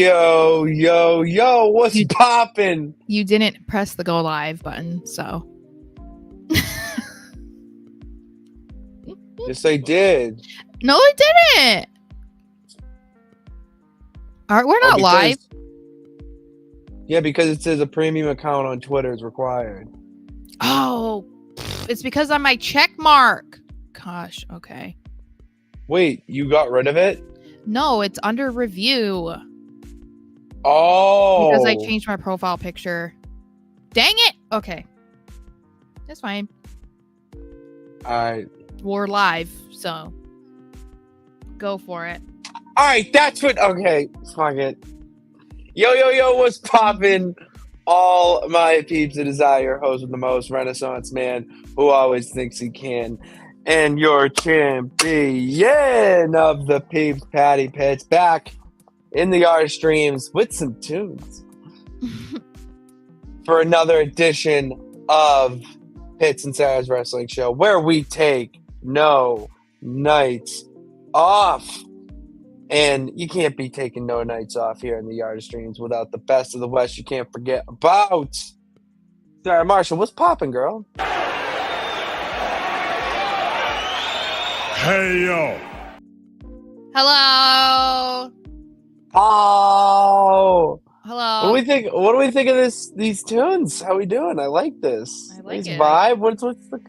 Yo, what's poppin'? You didn't press the go live button, so. Yes, I did. No, I didn't. We're not live. Yeah, because it says a premium account on Twitter is required. Oh, it's because of my check mark. Gosh, okay. Wait, you got rid of it? No, it's under review. Oh. Because I changed my profile picture. Dang it. Okay. That's fine. Alright. We're live, so go for it. Alright, that's what. Okay, fuck it. Yo, what's poppin'? All my peeps, it is I, your host with the most, Renaissance man, who always thinks he can. And your champion of the peeps, Patty Pitts, back in the art streams with some tunes for another edition of Pitts and Sara's Wrestling Show, where we take no nights off. And you can't be taking no nights off here in the Yard Streams without the best of the West you can't forget about. Sarah Marshall, what's poppin', girl? Hey, yo. Hello. Oh. Hello. What do we think of these tunes? How we doing? I like this. I like nice it. Vibe. What's the?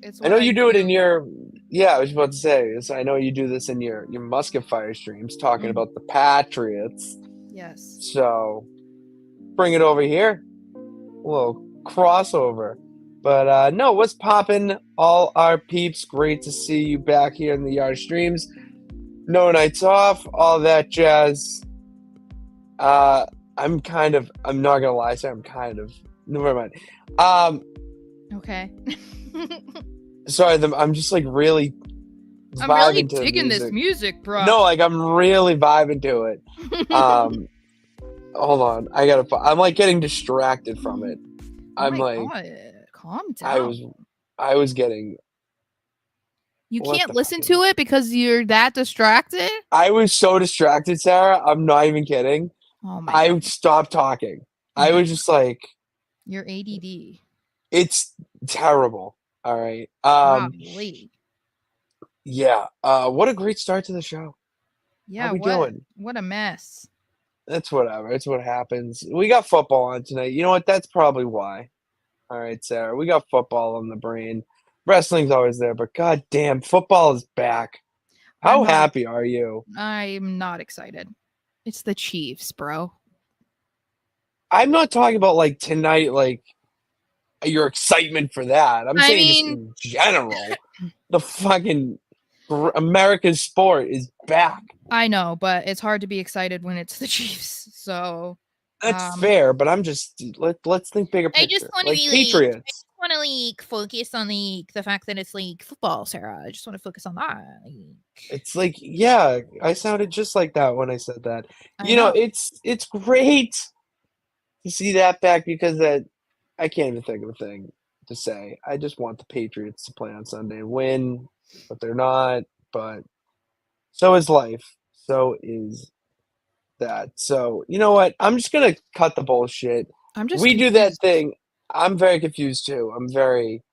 It's I know you do it in your. Yeah, I was about to say. I know you do this in your Musket Fire streams, talking about the Patriots. Yes. So, bring it over here. A little crossover. But no, what's poppin'? All our peeps, great to see you back here in the Yard Streams. No nights off, all that jazz. I'm not gonna lie, so never mind. Okay. Sorry, I'm just like really I'm really vibing to digging music. this music, bro. No, like I'm really vibing to it. Hold on, I'm like getting distracted from it. I'm like, God. Calm down. I was getting. You can't listen to it because you're that distracted? I was so distracted, Sarah. I'm not even kidding. Oh my God. I stopped talking. I was just like, you're ADD. It's terrible. All right. Yeah. What a great start to the show. Yeah. How we doing? What a mess. That's whatever. It's what happens. We got football on tonight. You know what? That's probably why. All right, Sarah. We got football on the brain. Wrestling's always there, but goddamn, football is back. How happy are you? I'm not excited. It's the Chiefs, bro. I'm not talking about like tonight, like your excitement for that. I'm saying just in general. The fucking American sport is back. I know, but it's hard to be excited when it's the Chiefs. So that's fair, but I'm just let's think bigger picture. I just want to Patriots. I just want to focus on the fact that it's football, Sarah. I just want to focus on that. It's yeah, I sounded just like that when I said that. You know, it's great to see that back because I can't even think of a thing to say. I just want the Patriots to play on Sunday and win, but they're not. But so is life. So is that. So, you know what? I'm just going to cut the bullshit. We do that thing. I'm very confused too. I'm very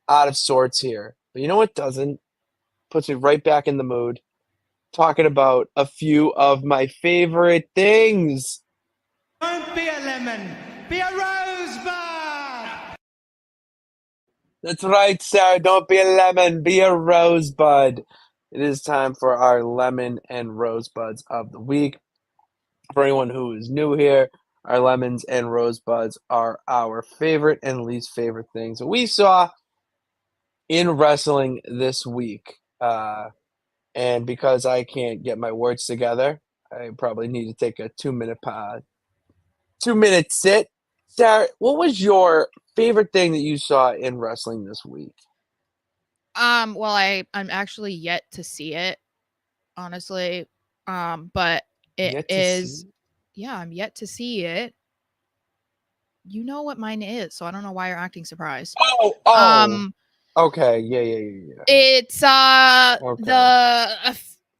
out of sorts here. But you know what doesn't? Puts me right back in the mood. Talking about a few of my favorite things. Don't be a lemon. Be a rosebud. That's right, Sarah. Don't be a lemon. Be a rosebud. It is time for our lemon and rosebuds of the week. For anyone who is new here, our lemons and rosebuds are our favorite and least favorite things that we saw in wrestling this week. And because I can't get my words together, I probably need to take a 2-minute sit. Sarah, what was your favorite thing that you saw in wrestling this week? Well, I'm actually yet to see it, honestly. But it is, yeah, I'm yet to see it. You know what mine is, so I don't know why you're acting surprised. Oh. Okay, yeah. It's the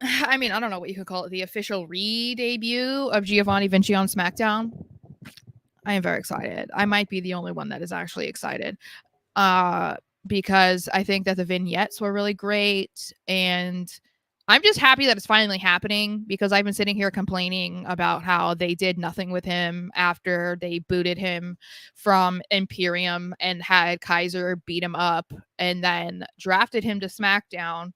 I mean, I don't know what you could call it, the official re-debut of Giovanni Vinci on SmackDown. I am very excited. I might be the only one that is actually excited. Because I think that the vignettes were really great, and I'm just happy that it's finally happening, because I've been sitting here complaining about how they did nothing with him after they booted him from Imperium and had Kaiser beat him up and then drafted him to SmackDown.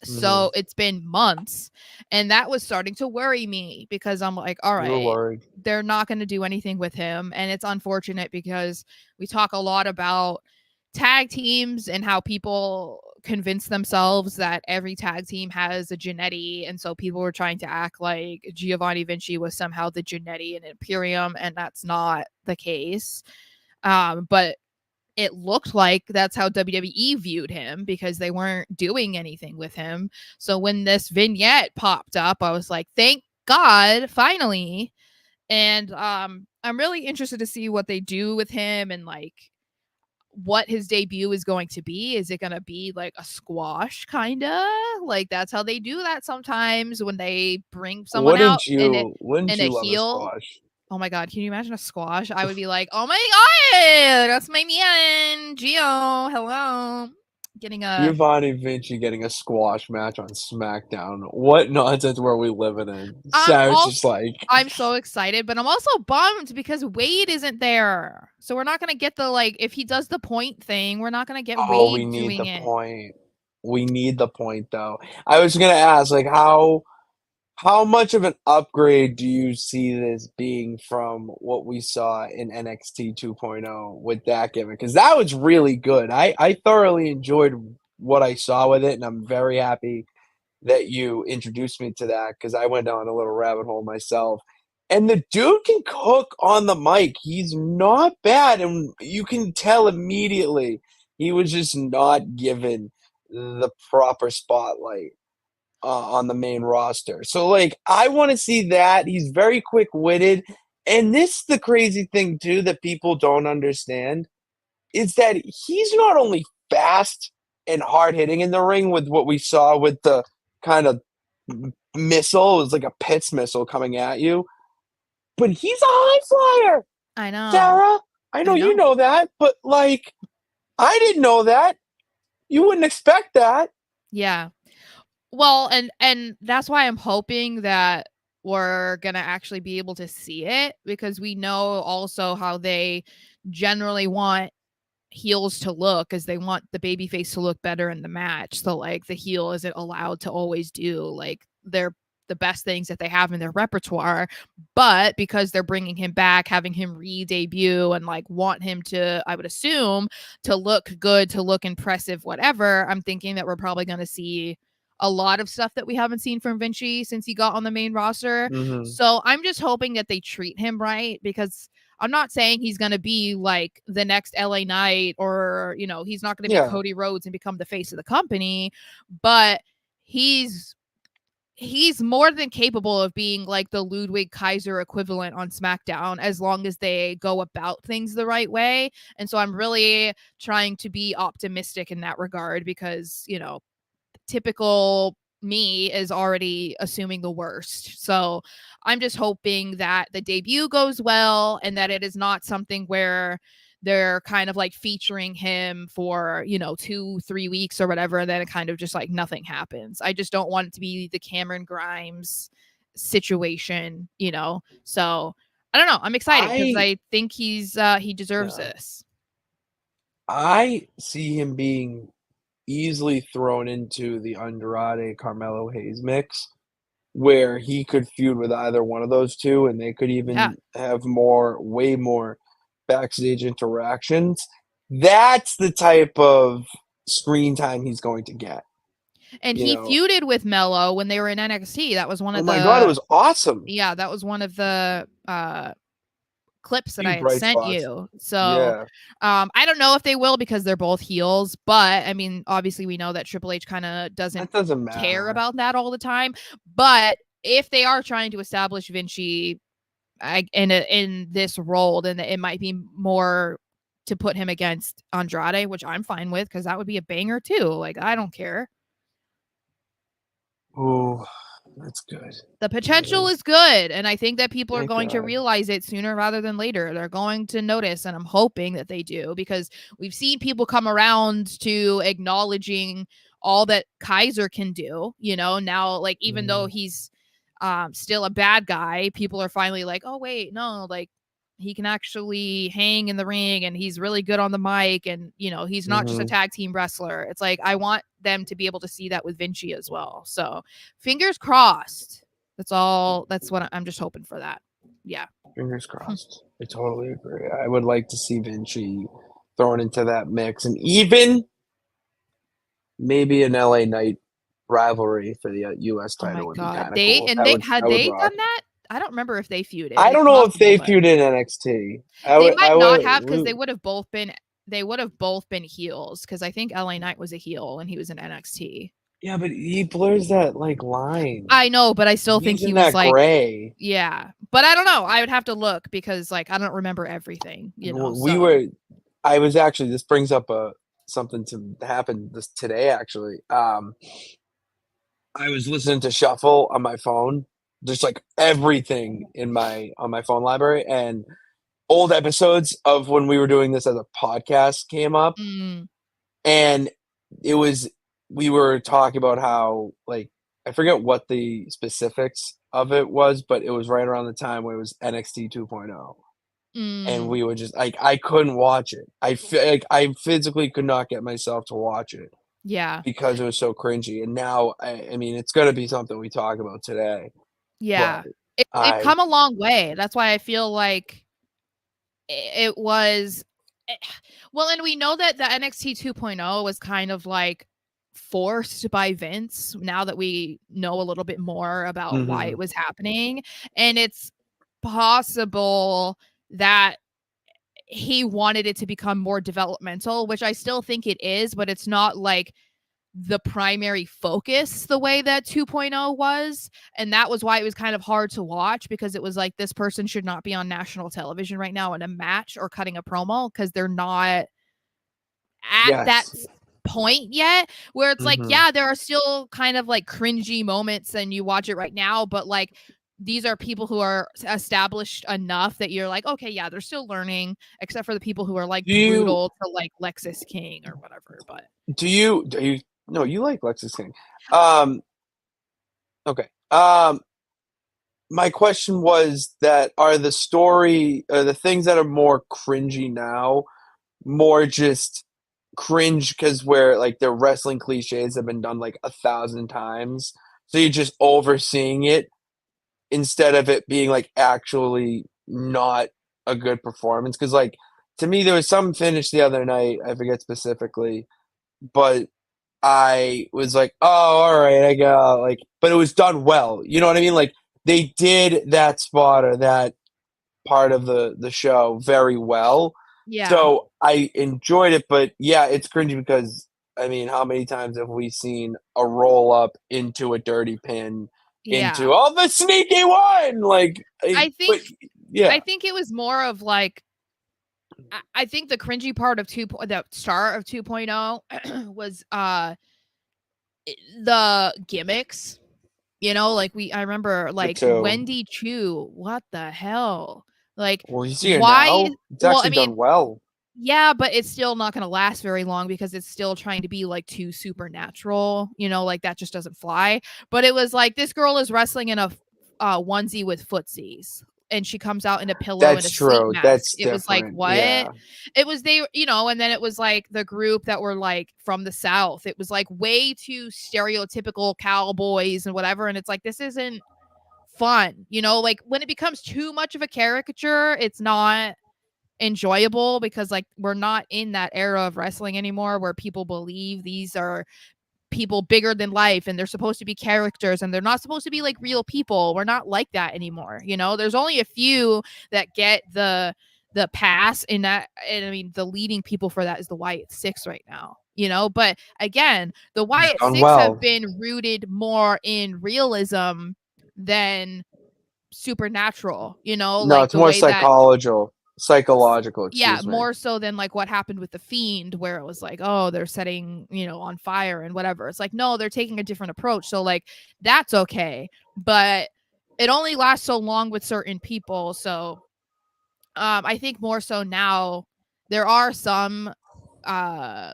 So it's been months, and that was starting to worry me, because I'm like, all right, they're not going to do anything with him. And it's unfortunate, because we talk a lot about tag teams and how people convince themselves that every tag team has a Jannetty, and so people were trying to act like Giovanni Vinci was somehow the Jannetty in Imperium, and that's not the case. But it looked like that's how WWE viewed him, because they weren't doing anything with him. So when this vignette popped up, I was like, thank God, finally. And I'm really interested to see what they do with him, and like what his debut is going to be. Is it going to be like a squash kind of? Like that's how they do that sometimes, when they bring someone out Wouldn't in you a love a heel. squash? Oh my God, can you imagine a squash? I would be like, oh my God, that's my man, Gio. Hello. Getting a Giovanni Vinci getting a squash match on SmackDown. What nonsense were we living in? Sarah's just like, I'm so excited, but I'm also bummed because Wade isn't there. So we're not gonna get the, like, if he does the point thing, we're not gonna get we Wade need doing the it. point. We need the point though. I was gonna ask, like, how much of an upgrade do you see this being from what we saw in NXT 2.0 with that gimmick? Because that was really good. I thoroughly enjoyed what I saw with it, and I'm very happy that you introduced me to that, because I went down a little rabbit hole myself. And the dude can cook on the mic. He's not bad, and you can tell immediately he was just not given the proper spotlight on the main roster. So, like, I want to see that. He's very quick-witted. And this is the crazy thing, too, that people don't understand, is that he's not only fast and hard-hitting in the ring with what we saw with the kind of missile. It was like a Pitts missile coming at you. But he's a high flyer, I know. Sarah. I know you know that, but, like, I didn't know that. You wouldn't expect that. Yeah. Well, and that's why I'm hoping that we're gonna actually be able to see it, because we know also how they generally want heels to look, as they want the babyface to look better in the match. So like the heel isn't allowed to always do like the best things that they have in their repertoire, but because they're bringing him back, having him re-debut, and like want him to, I would assume, to look good, to look impressive, whatever, I'm thinking that we're probably going to see a lot of stuff that we haven't seen from Vinci since he got on the main roster. So I'm just hoping that they treat him right, because I'm not saying he's going to be like the next LA Knight, or, you know, he's not going to be Cody Rhodes and become the face of the company, but he's more than capable of being like the Ludwig Kaiser equivalent on SmackDown, as long as they go about things the right way. And so I'm really trying to be optimistic in that regard, because, you know, typical me is already assuming the worst. So I'm just hoping that the debut goes well, and that it is not something where they're kind of like featuring him for, you know, 2-3 weeks or whatever, and then it kind of just like nothing happens. I just don't want it to be the Cameron Grimes situation, you know. So I don't know. I'm excited because I think he deserves this. I see him being easily thrown into the Andrade Carmelo Hayes mix, where he could feud with either one of those two, and they could even have way more backstage interactions. That's the type of screen time he's going to get. And he feuded with Melo when they were in NXT. That was one of the. Oh my God, it was awesome. Yeah, that was one of the clips that I had sent you. So I don't know if they will, because they're both heels, but I mean, obviously we know that Triple H kind of doesn't care about that all the time. But if they are trying to establish Vinci in this role, then it might be more to put him against Andrade, which I'm fine with, because that would be a banger too. Like, I don't care. Oh, that's good. The potential is good, and I think that people are going to realize it sooner rather than later. They're going to notice, and I'm hoping that they do, because we've seen people come around to acknowledging all that Kaiser can do. Now, like, even though he's still a bad guy, people are finally like, oh wait, no, like, he can actually hang in the ring, and he's really good on the mic, and he's not just a tag team wrestler. It's like, I want them to be able to see that with Vinci as well. So fingers crossed. That's all. That's what I'm just hoping for that. Yeah. Fingers crossed. I totally agree. I would like to see Vinci thrown into that mix, and even maybe an LA Knight rivalry for the U.S. title would be kind of cool. Had they done that? I don't remember if they feuded. I don't know if they feuded in NXT. They might not have, because they would have both been heels, because I think LA Knight was a heel and he was in NXT. Yeah, but he blurs that like line. I know, but I still think he was like gray. Yeah, but I don't know. I would have to look, because like I don't remember everything. I was actually. This brings up something to happen today. Actually, I was listening to Shuffle on my phone. Just like everything on my phone library, and old episodes of when we were doing this as a podcast came up, and we were talking about how, like, I forget what the specifics of it was, but it was right around the time where it was NXT 2.0. And we were just like, I couldn't watch it. I physically could not get myself to watch it. Yeah. Because it was so cringy. And now, I mean, it's going to be something we talk about today. Yeah. They've come a long way. That's why I feel like it was. Well, and we know that the NXT 2.0 was kind of like forced by Vince, now that we know a little bit more about why it was happening. And it's possible that he wanted it to become more developmental, which I still think it is, but it's not like the primary focus the way that 2.0 was. And that was why it was kind of hard to watch, because it was like, this person should not be on national television right now in a match or cutting a promo, because they're not at that point yet, where it's like, yeah, there are still kind of like cringy moments and you watch it right now, but like, these are people who are established enough that you're like, okay, yeah, they're still learning, except for the people who are like brutal to like Lexis King or whatever. But do you no, you like Lexis King. Okay. My question was that, are the things that are more cringy now more just cringe because where like their wrestling cliches have been done like 1,000 times, so you're just overseeing it instead of it being like actually not a good performance? Because like, to me, there was some finish the other night, I forget specifically, but I was like, oh, all right, I got like, but it was done well. You know what I mean? Like, they did that spot or that part of the show very well. Yeah. So I enjoyed it, but yeah, it's cringy because, I mean, how many times have we seen a roll up into a dirty pin, into the sneaky one? Like, I think it was more of like, I think the cringy part of the start of 2.0 was the gimmicks. Like I remember like Wendy Chu. What the hell? Like, well, you see her now. It's actually done well. Yeah, but it's still not going to last very long because it's still trying to be like too supernatural. Like that just doesn't fly. But it was like, this girl is wrestling in a onesie with footsies, and she comes out in a pillow and a sleep mask. That's it was like, what? Yeah. It was and then it was like the group that were like from the South. It was like way too stereotypical cowboys and whatever. And it's like, this isn't fun. Like when it becomes too much of a caricature, it's not enjoyable, because like, we're not in that era of wrestling anymore where people believe these are people bigger than life and they're supposed to be characters and they're not supposed to be like real people. We're not like that anymore. There's only a few that get the pass in that, and I mean, the leading people for that is the Wyatt Six right now. But again, the Wyatt Six have been rooted more in realism than supernatural. No, like it's more psychological. psychological. Yeah, more so than like what happened with the Fiend, where it was like, oh, they're setting, on fire and whatever. It's like, no, they're taking a different approach. So like that's okay, but it only lasts so long with certain people. So I think more so now there are some I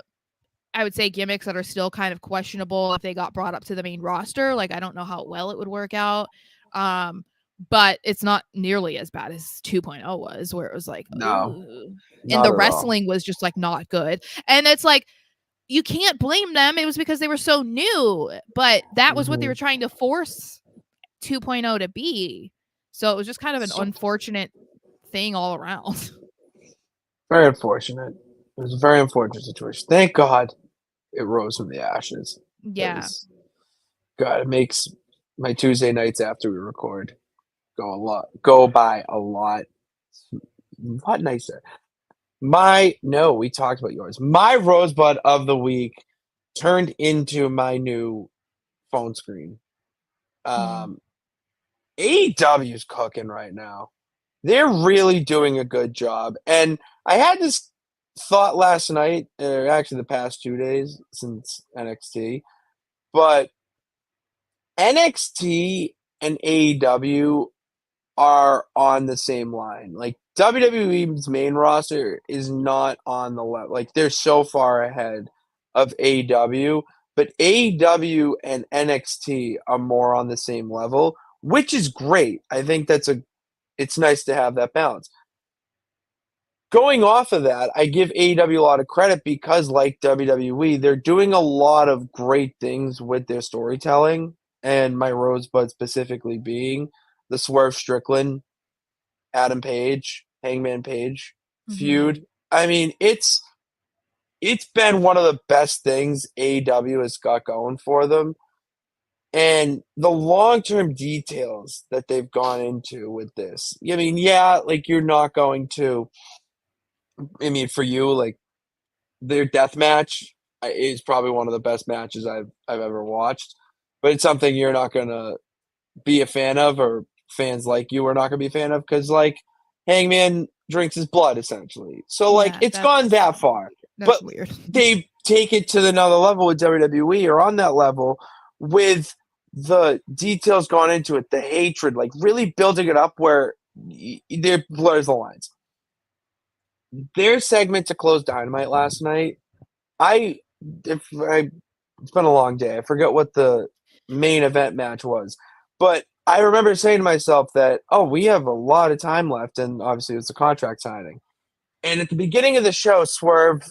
would say gimmicks that are still kind of questionable if they got brought up to the main roster. Like I don't know how well it would work out. But it's not nearly as bad as 2.0 was, where it was like, no, and the wrestling was just like not good. And it's like, you can't blame them. It was because they were so new, but that was what they were trying to force 2.0 to be. So it was just kind of an unfortunate thing all around. Very unfortunate. It was a very unfortunate situation. Thank God it rose from the ashes. Yeah. God, it makes my Tuesday nights after we record go by a lot nicer. We talked about yours. My rosebud of the week turned into my new phone screen. AEW's cooking right now. They're really doing a good job. And I had this thought last night, or actually the past 2 days since NXT, but NXT and AEW are on the same line. Like WWE's main roster is not on the level. Like they're so far ahead of AEW, but AEW and NXT are more on the same level, which is great. I think it's nice to have that balance. Going off of that, I give AEW a lot of credit because, like WWE, they're doing a lot of great things with their storytelling, and my rosebud specifically being the Swerve Strickland, Adam Page, Hangman Page feud. I mean, it's been one of the best things AEW has got going for them. And the long-term details that they've gone into with this. I mean, yeah, like you're not going to for you, like their death match is probably one of the best matches I've ever watched. But it's something you're not gonna be a fan of, or fans like you are not gonna be a fan of, because like Hangman drinks his blood essentially. So like it's gone that far. That's weird. They take it to another level with WWE, or on that level with the details gone into it, the hatred, like really building it up where there blurs the lines. Their segment to close Dynamite last night, it's been a long day. I forget what the main event match was, but I remember saying to myself that, we have a lot of time left, and obviously it's a contract signing. And at the beginning of the show, Swerve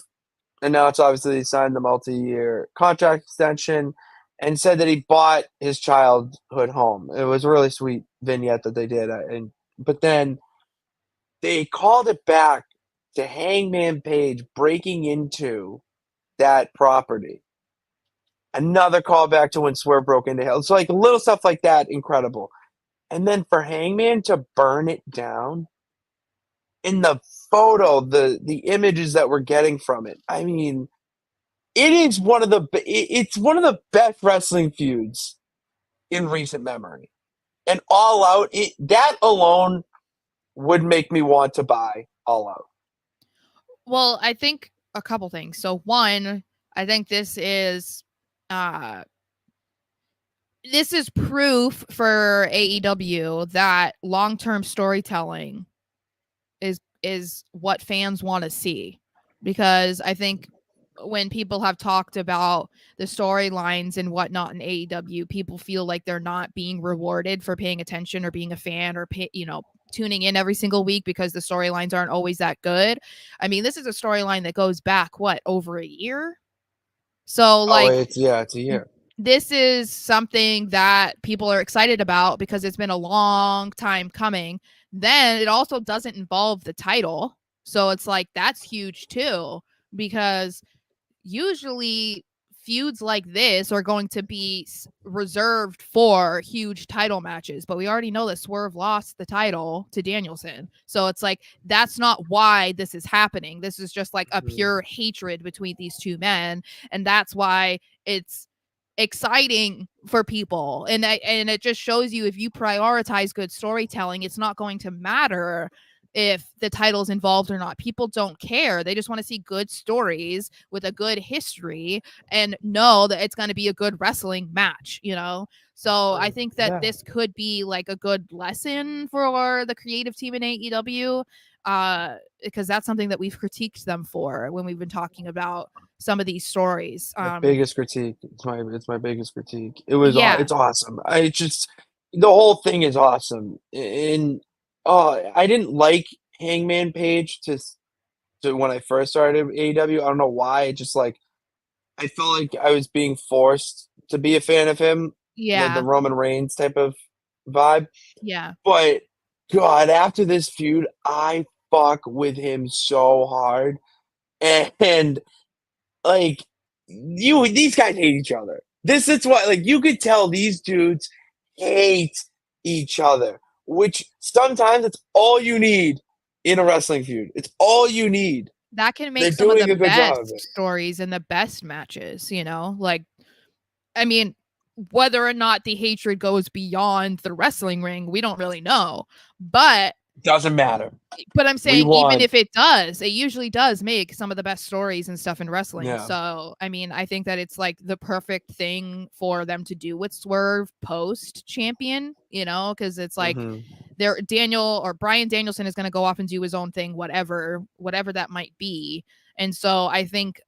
announced obviously he signed the multi-year contract extension and said that he bought his childhood home. It was a really sweet vignette that they did, but then they called it back to Hangman Page breaking into that property. Another callback to when Swerve broke into hell. It's like little stuff like that, incredible. And then for Hangman to burn it down in the photo, the images that we're getting from it. I mean, it's one of the best wrestling feuds in recent memory. And All Out, that alone would make me want to buy All Out. Well, I think a couple things. So one, I think this is proof for AEW that long-term storytelling is what fans want to see, because I think when people have talked about the storylines and whatnot in AEW, people feel like they're not being rewarded for paying attention or being a fan or tuning in every single week because the storylines aren't always that good. I mean, this is a storyline that goes back over a year. So like, it's a year. This is something that people are excited about because it's been a long time coming. Then it also doesn't involve the title. So it's like, that's huge too, because usually feuds like this are going to be reserved for huge title matches, but we already know that Swerve lost the title to Danielson. So it's like, that's not why this is happening. This is just like a pure hatred between these two men. And that's why it's exciting for people. And it just shows you, if you prioritize good storytelling, it's not going to matter if the title's involved or not. People don't care. They just want to see good stories with a good history and know that it's going to be a good wrestling match, you know? So I think that this could be like a good lesson for the creative team in AEW, because that's something that we've critiqued them for when we've been talking about some of these stories. My biggest critique. It's my biggest critique. It's awesome. The whole thing is awesome. And I didn't like Hangman Page to when I first started AEW. I don't know why. It just like I felt like I was being forced to be a fan of him. Yeah. The Roman Reigns type of vibe. Yeah. But God, after this feud, I fuck with him so hard. And like these guys hate each other. This is what, like, you could tell these dudes hate each other, which sometimes it's all you need in a wrestling feud. It's all you need. That can make some of the best stories and the best matches, you know? Like, I mean, whether or not the hatred goes beyond the wrestling ring, we don't really know. But doesn't matter. But I'm saying even if it does, it usually does make some of the best stories and stuff in wrestling. Yeah. So, I mean, I think that it's like the perfect thing for them to do with Swerve post champion, you know, because it's like Brian Danielson is going to go off and do his own thing, whatever that might be. And so I think,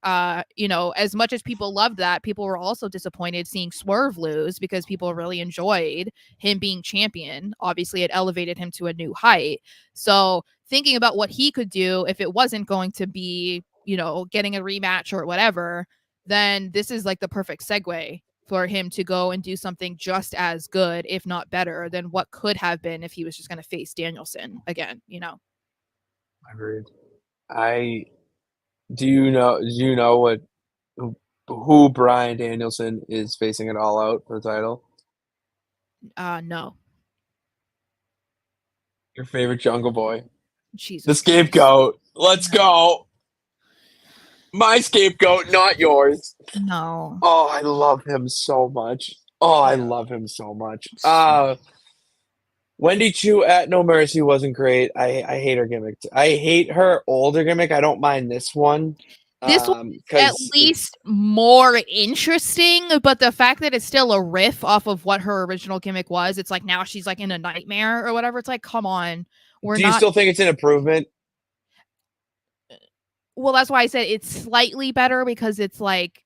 you know, as much as people loved that, people were also disappointed seeing Swerve lose because people really enjoyed him being champion. Obviously, it elevated him to a new height. So thinking about what he could do if it wasn't going to be, you know, getting a rematch or whatever, then this is like the perfect segue for him to go and do something just as good, if not better, than what could have been if he was just going to face Danielson again, you know? Agreed. Do you know what who Bryan Danielson is facing it All Out for the title? No. Your favorite Jungle Boy. Jesus the scapegoat. Christ. Let's go. My scapegoat, not yours. No. Oh, I love him so much. I love him so much. Wendy Chu at No Mercy wasn't great. I hate her gimmick. I hate her older gimmick. I don't mind this one. This one at least more interesting, but the fact that it's still a riff off of what her original gimmick was, it's like now she's like in a nightmare or whatever. It's like, come on. Do you still think it's an improvement? Well, that's why I said it's slightly better, because it's like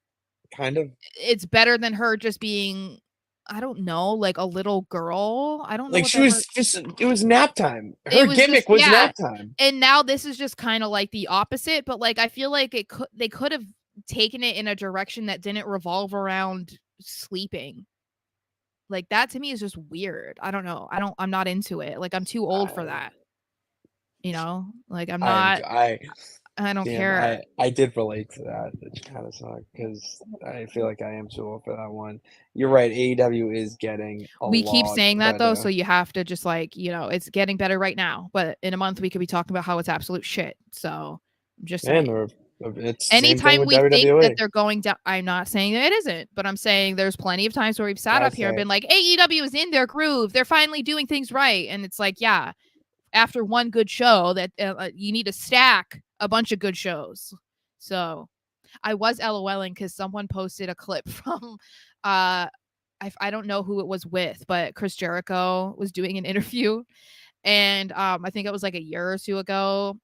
kind of it's better than her just being, I don't know, like a little girl. I don't know. Like she was it was nap time. Her gimmick was nap time. And now this is just kind of like the opposite, but like I feel like they could have taken it in a direction that didn't revolve around sleeping. Like that to me is just weird. I don't know. I'm not into it. Like I'm too old for that. You know? Like I'm not I don't care. I did relate to that. It kind of sucked because I feel like I am too old for that one. You're right. AEW is getting we keep saying that though, so you have to just like, you know, it's getting better right now. But in a month we could be talking about how it's absolute shit. So I'm just saying. It's anytime we WWE. think that they're going down, I'm not saying that it isn't, but I'm saying there's plenty of times where we've sat up here and been like, AEW is in their groove. They're finally doing things right. And it's like, yeah, after one good show that you need to stack a bunch of good shows. So I was LOLing because someone posted a clip from I don't know who it was with, but Chris Jericho was doing an interview, and I think it was like a year or two ago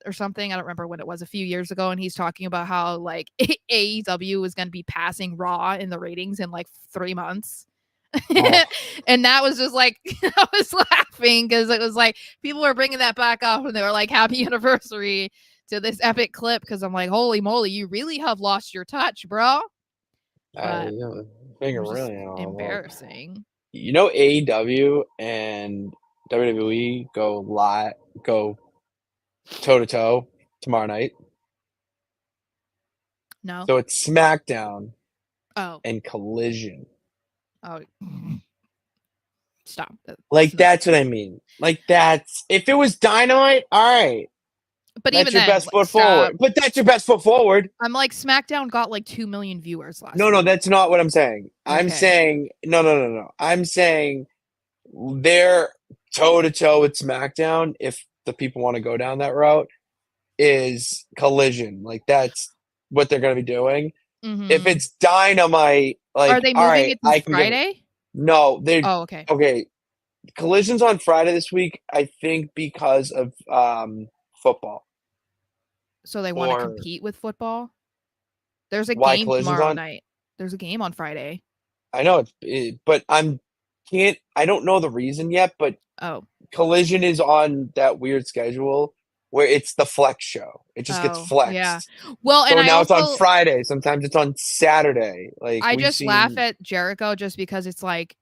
or something. I don't remember when it was, a few years ago, and he's talking about how like AEW was going to be passing Raw in the ratings in like 3 months. And that was just like I was laughing because it was like people were bringing that back up and they were like, happy anniversary to this epic clip, because I'm like, holy moly, you really have lost your touch, bro. Really embarrassing. You know, AEW and WWE go toe to toe tomorrow night. No. So it's SmackDown. And Collision. Oh, stop. That's what I mean. Like that's, if it was Dynamite, all right. But that's even your best foot forward. But that's your best foot forward. I'm like, SmackDown got like 2 million viewers last No, that's not what I'm saying. Okay. I'm saying no. I'm saying they're toe to toe with SmackDown. If the people want to go down that route, is Collision. Like that's what they're going to be doing. Mm-hmm. If it's Dynamite, like, are they moving it to Friday? No, they. Oh, okay. Okay, Collision's on Friday this week. I think because of football. So they want to compete with football. There's a why game Collision's tomorrow on? night. There's a game on Friday. I know but I don't know the reason yet. But Collision is on that weird schedule where it's the flex show. It just gets flexed. Yeah. Well, so and now it's on Friday. Sometimes it's on Saturday. Like I just laugh at Jericho just because it's like,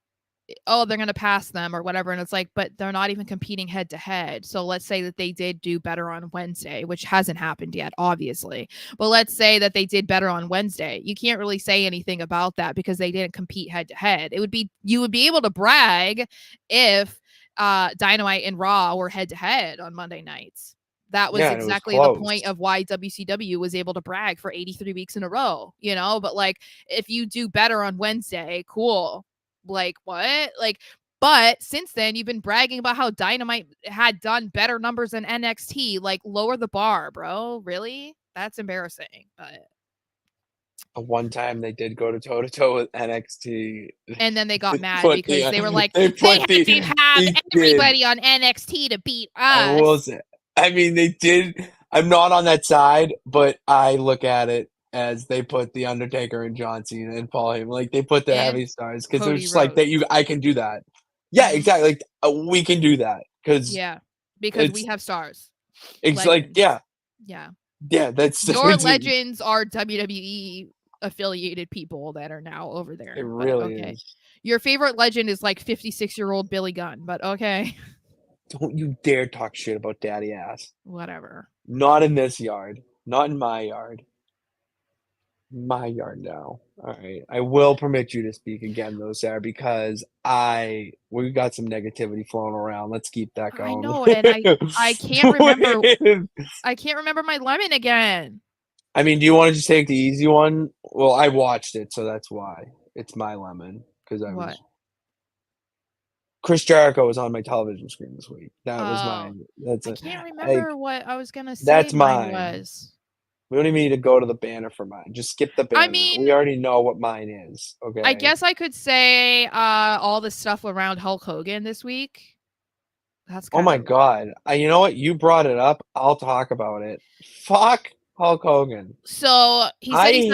oh, they're going to pass them or whatever. And it's like, but they're not even competing head to head. So let's say that they did do better on Wednesday, which hasn't happened yet, obviously. But let's say that they did better on Wednesday. You can't really say anything about that because they didn't compete head to head. You would be able to brag if Dynamite and Raw were head to head on Monday nights. That was exactly the point of why WCW was able to brag for 83 weeks in a row, but like, if you do better on Wednesday, cool. Like, what? Like, but since then you've been bragging about how Dynamite had done better numbers than NXT. Like, lower the bar, bro. Really? That's embarrassing. But one time they did go toe to toe with NXT, and then they got mad because they were like, they had to have everybody on NXT to beat us. I mean, they did. I'm not on that side, but I look at it as they put the Undertaker and John Cena and Paul Heyman, like they put the heavy stars because they're just like that. I can do that. Yeah, exactly. Like we can do that because we have stars. It's like yeah. That's your legends are WWE affiliated people that are now over there. It really is. Your favorite legend is like 56-year-old Billy Gunn, but okay. Don't you dare talk shit about daddy ass. Whatever. Not in this yard. Not in my yard. My yard now. All right. I will permit you to speak again though, Sarah, because we got some negativity flowing around. Let's keep that going. I know, and I can't remember I can't remember my lemon again. I mean, do you want to just take the easy one? Well, I watched it, so that's why. It's my lemon. Because Chris Jericho was on my television screen this week. That was mine. I can't remember what I was gonna say. That's mine. We don't even need to go to the banner for mine. Just skip the banner. I mean, we already know what mine is. Okay. I guess I could say all the stuff around Hulk Hogan this week. That's oh my god. You know what? You brought it up. I'll talk about it. Fuck Hulk Hogan. So he said he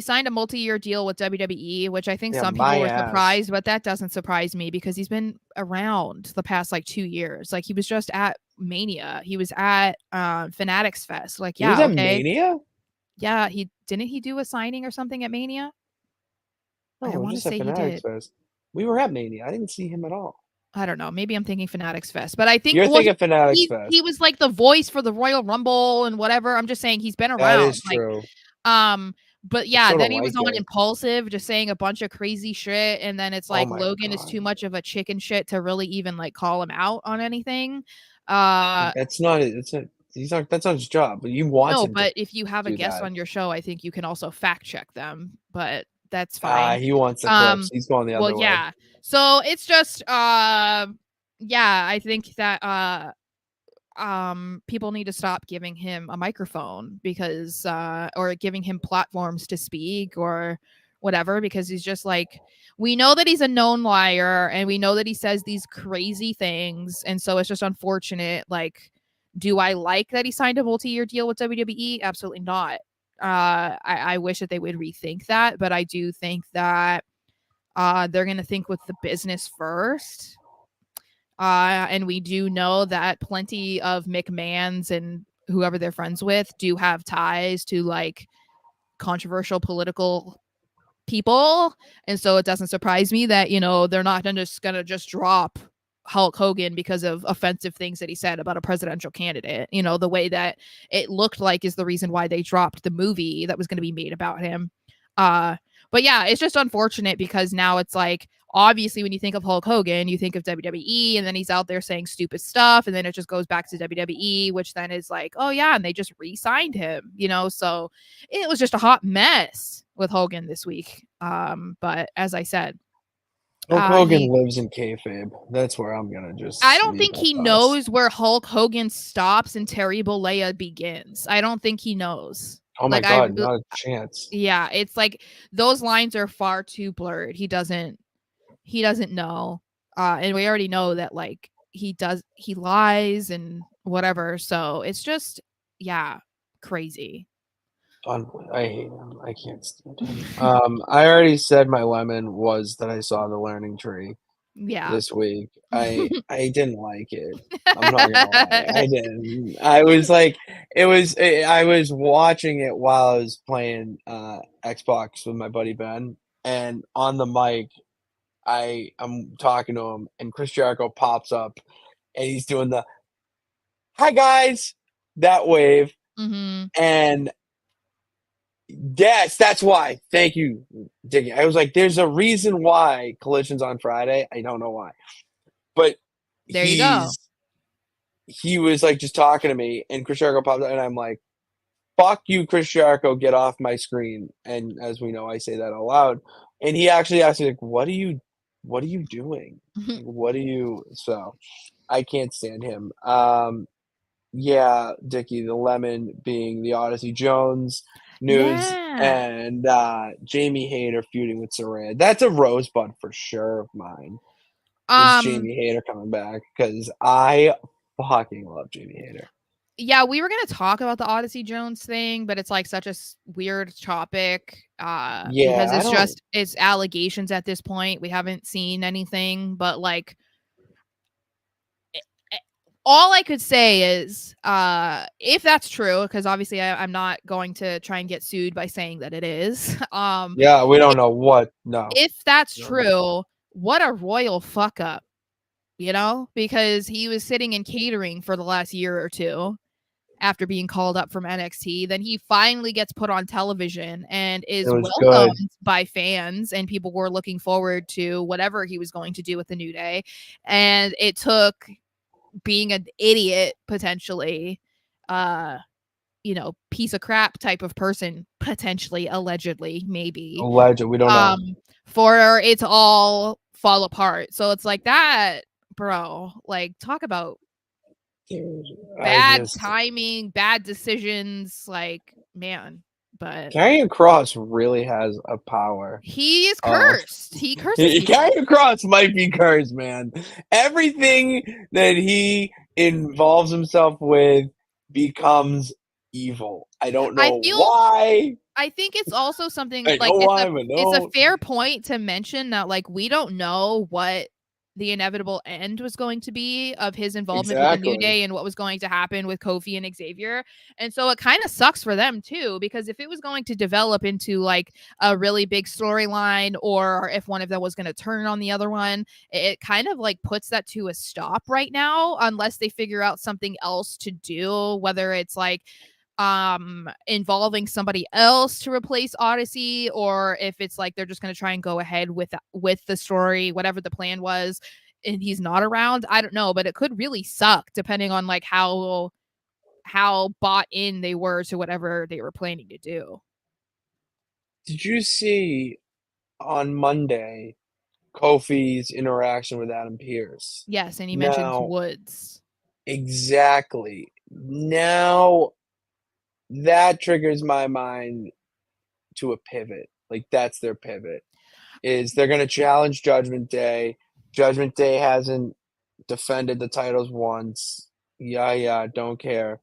signed a multi-year deal with WWE, which I think some people were surprised, but that doesn't surprise me because he's been around the past like 2 years. Like he was just at Mania. He was at Fanatics Fest. Like, yeah, he was at Mania? Yeah, he do a signing or something at Mania? No, I want to say he did. Fest. We were at Mania. I didn't see him at all. I don't know. Maybe I'm thinking Fanatics Fest, but I think you're thinking Fanatics Fest. He was like the voice for the Royal Rumble and whatever. I'm just saying he's been around. That is true. But yeah, then he was on Impulsive, just saying a bunch of crazy shit, and then it's like Logan is too much of a chicken shit to really even like call him out on anything. That's not it. That's not his job. But you want no, but if you have a guest on your show, I think you can also fact check them. But that's fine. He wants the clips. He's going the other way. Well, yeah. So it's just, I think that people need to stop giving him a microphone because, or giving him platforms to speak or whatever, because he's just like, we know that he's a known liar and we know that he says these crazy things. And so it's just unfortunate. Like, do I like that he signed a multi-year deal with WWE? Absolutely not. I wish that they would rethink that, but I do think that they're going to think with the business first. And we do know that plenty of McMahons and whoever they're friends with do have ties to like controversial political people. And so it doesn't surprise me that, they're not going to just drop Hulk Hogan because of offensive things that he said about a presidential candidate. The way that it looked like is the reason why they dropped the movie that was going to be made about him. But yeah, it's just unfortunate because now it's like, obviously when you think of Hulk Hogan, you think of WWE, and then he's out there saying stupid stuff, and then it just goes back to WWE, which then is like, oh yeah, and they just re-signed him, so it was just a hot mess with Hogan this week. But as I said, Hulk Hogan lives in kayfabe. That's where I'm gonna just. I don't think he knows where Hulk Hogan stops and Terry Bollea begins. I don't think he knows. Oh my god, not a chance. Yeah, it's like those lines are far too blurred. He doesn't know. And we already know that like he lies and whatever. So it's just crazy. I hate him. I can't stand him. I already said my lemon was that I saw the learning tree. Yeah. This week. I didn't like it. I'm not gonna lie. I didn't. I was like, I was watching it while I was playing Xbox with my buddy Ben, and on the mic, I'm talking to him, and Chris Jericho pops up, and he's doing the "Hi guys," that wave, and yes, that's why. Thank you, Diggy. I was like, there's a reason why Collision's on Friday. I don't know why. But there you go. He was like just talking to me, and Chris Jericho popped up, and I'm like, fuck you, Chris Jericho, get off my screen. And as we know, I say that out loud. And he actually asked me, like, what are you doing? Like, what are you? So I can't stand him. Yeah, Dickie, the lemon being the Odyssey Jones news and Jamie Hayter feuding with Sara. That's a rosebud for sure of mine. Is Jamie Hayter coming back? Because I fucking love Jamie Hayter. Yeah, we were gonna talk about the Odyssey Jones thing, but it's like such a weird topic. Because it's allegations at this point. We haven't seen anything, but like all I could say is if that's true, because obviously I'm not going to try and get sued by saying that it is. Yeah, we don't know what. No. If that's true, what a royal fuck up, you know? Because he was sitting in catering for the last year or two after being called up from NXT. Then he finally gets put on television and is welcomed by fans, and people were looking forward to whatever he was going to do with the New Day. And it took being an idiot, potentially, piece of crap type of person, potentially, allegedly, maybe. Alleged, we don't know. For it to all fall apart. So it's like that, bro. Like, talk about bad timing, bad decisions. Like, man. But Karrion Kross really has a power. He is cursed. He curses. Karrion Kross might be cursed, man. Everything that he involves himself with becomes evil. I don't know why. I think it's also something like it's a fair point to mention that like we don't know what the inevitable end was going to be of his involvement with the New Day and what was going to happen with Kofi and Xavier. And so it kind of sucks for them too, because if it was going to develop into like a really big storyline, or if one of them was going to turn on the other one, it kind of like puts that to a stop right now, unless they figure out something else to do, whether it's like involving somebody else to replace Odyssey, or if it's like they're just going to try and go ahead with the story, whatever the plan was, and he's not around. I don't know, but it could really suck depending on like how bought in they were to whatever they were planning to do. Did you see on Monday Kofi's interaction with Adam Pearce? Yes, and he mentioned Woods. Exactly. Now that triggers my mind to a pivot. Like, that's their pivot. Is they're going to challenge Judgment Day. Judgment Day hasn't defended the titles once. Yeah, don't care.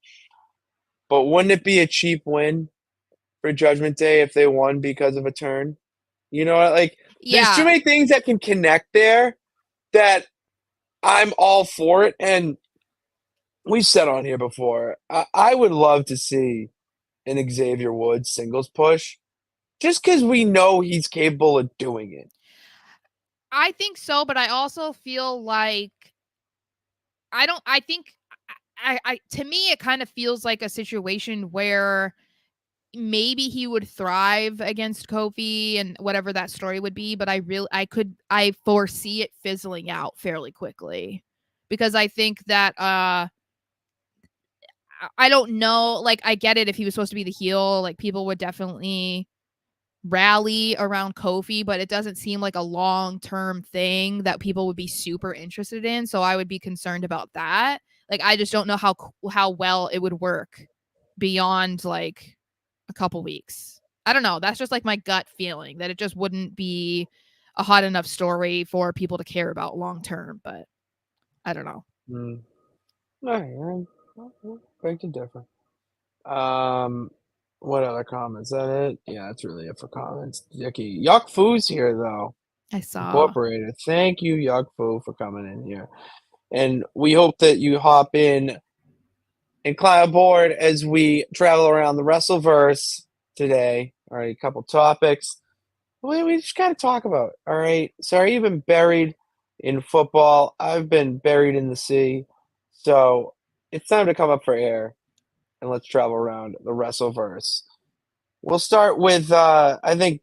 But wouldn't it be a cheap win for Judgment Day if they won because of a turn? You know, like, there's too many things that can connect there that I'm all for it. And we've said on here before, I would love to see an Xavier Woods singles push, just because we know he's capable of doing it. I think so, but I also feel like to me it kind of feels like a situation where maybe he would thrive against Kofi and whatever that story would be, but I foresee it fizzling out fairly quickly, because I think that I don't know, like, I get it if he was supposed to be the heel, like people would definitely rally around Kofi, but it doesn't seem like a long-term thing that people would be super interested in. So I would be concerned about that. Like, I just don't know how well it would work beyond like a couple weeks. I don't know. That's just like my gut feeling that it just wouldn't be a hot enough story for people to care about long term, but I don't know. All right, beg to differ. What other comments? Is that it? Yeah, that's really it for comments. Yucky. Yuck Foo's here though. I saw. Incorporated. Thank you, Yuck Foo, for coming in here. And we hope that you hop in and climb aboard as we travel around the Wrestleverse today. All right, a couple topics. We just got to talk about. All right. Sorry, you've been buried in football. I've been buried in the sea. So it's time to come up for air and let's travel around the Wrestleverse. We'll start with, I think,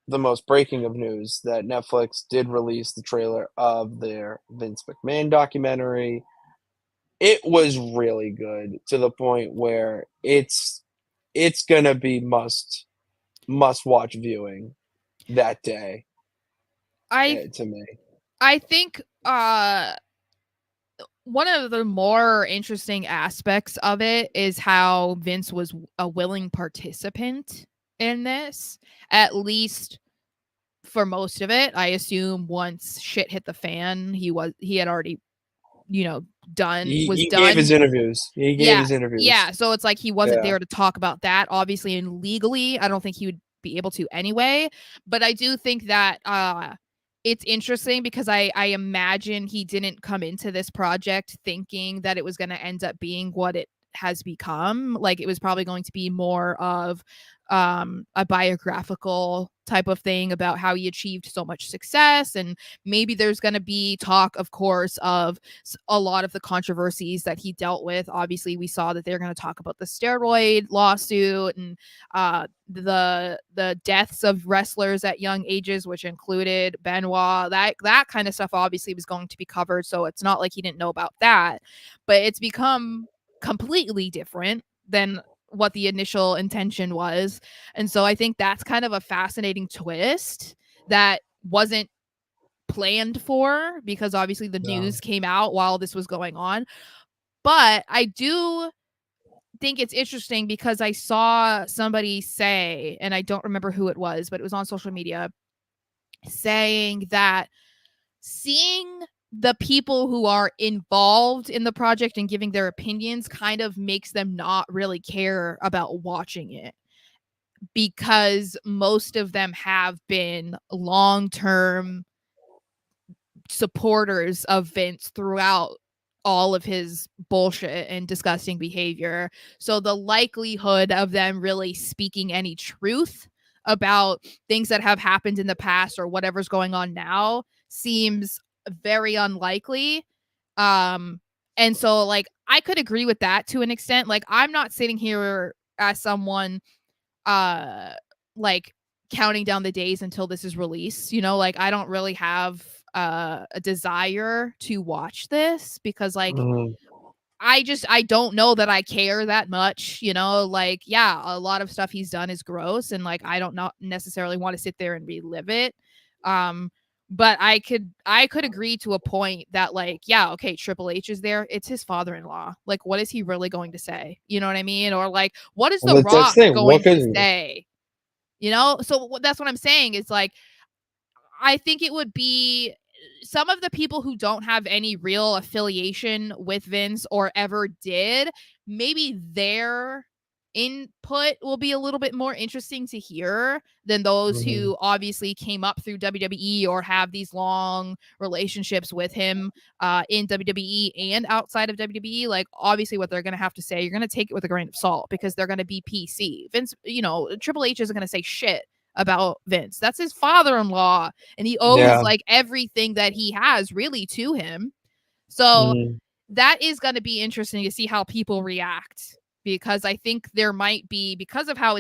the most breaking of news that Netflix did release the trailer of their Vince McMahon documentary. It was really good to the point where it's gonna be must watch viewing that day. To me, I think one of the more interesting aspects of it is how Vince was a willing participant in this, at least for most of it. I assume once shit hit the fan, he had already, done. He gave his interviews. Yeah. So it's like he wasn't there to talk about that, obviously, and legally, I don't think he would be able to anyway. But I do think that it's interesting because I imagine he didn't come into this project thinking that it was going to end up being what it has become. Like, it was probably going to be more of a biographical type of thing about how he achieved so much success, and maybe there's going to be talk, of course, of a lot of the controversies that he dealt with. Obviously, we saw that they're going to talk about the steroid lawsuit and the deaths of wrestlers at young ages, which included Benoit. That kind of stuff obviously was going to be covered, so it's not like he didn't know about that, but it's become completely different than what the initial intention was. And so I think that's kind of a fascinating twist that wasn't planned for, because obviously the news came out while this was going on. But I do think it's interesting because I saw somebody say, and I don't remember who it was, but it was on social media, saying that seeing the people who are involved in the project and giving their opinions kind of makes them not really care about watching it, because most of them have been long-term supporters of Vince throughout all of his bullshit and disgusting behavior. So the likelihood of them really speaking any truth about things that have happened in the past or whatever's going on now seems very unlikely. And so, like, I could agree with that to an extent. Like, I'm not sitting here as someone like counting down the days until this is released, like, I don't really have a desire to watch this because, like, I don't know that I care that much, like, yeah, a lot of stuff he's done is gross, and like, I don't not necessarily want to sit there and relive it. But I could agree to a point that, like, yeah, okay, Triple H is there. It's his father-in-law. Like, what is he really going to say? You know what I mean? Or like, what is The Rock going to say? So that's what I'm saying is, like, I think it would be some of the people who don't have any real affiliation with Vince or ever did, maybe their input will be a little bit more interesting to hear than those who obviously came up through WWE or have these long relationships with him in WWE and outside of WWE. Like, obviously what they're going to have to say, you're going to take it with a grain of salt because they're going to be PC. Vince, Triple H isn't going to say shit about Vince. That's his father-in-law, and he owes like everything that he has really to him. So that is going to be interesting to see how people react, because I think there might be, because of how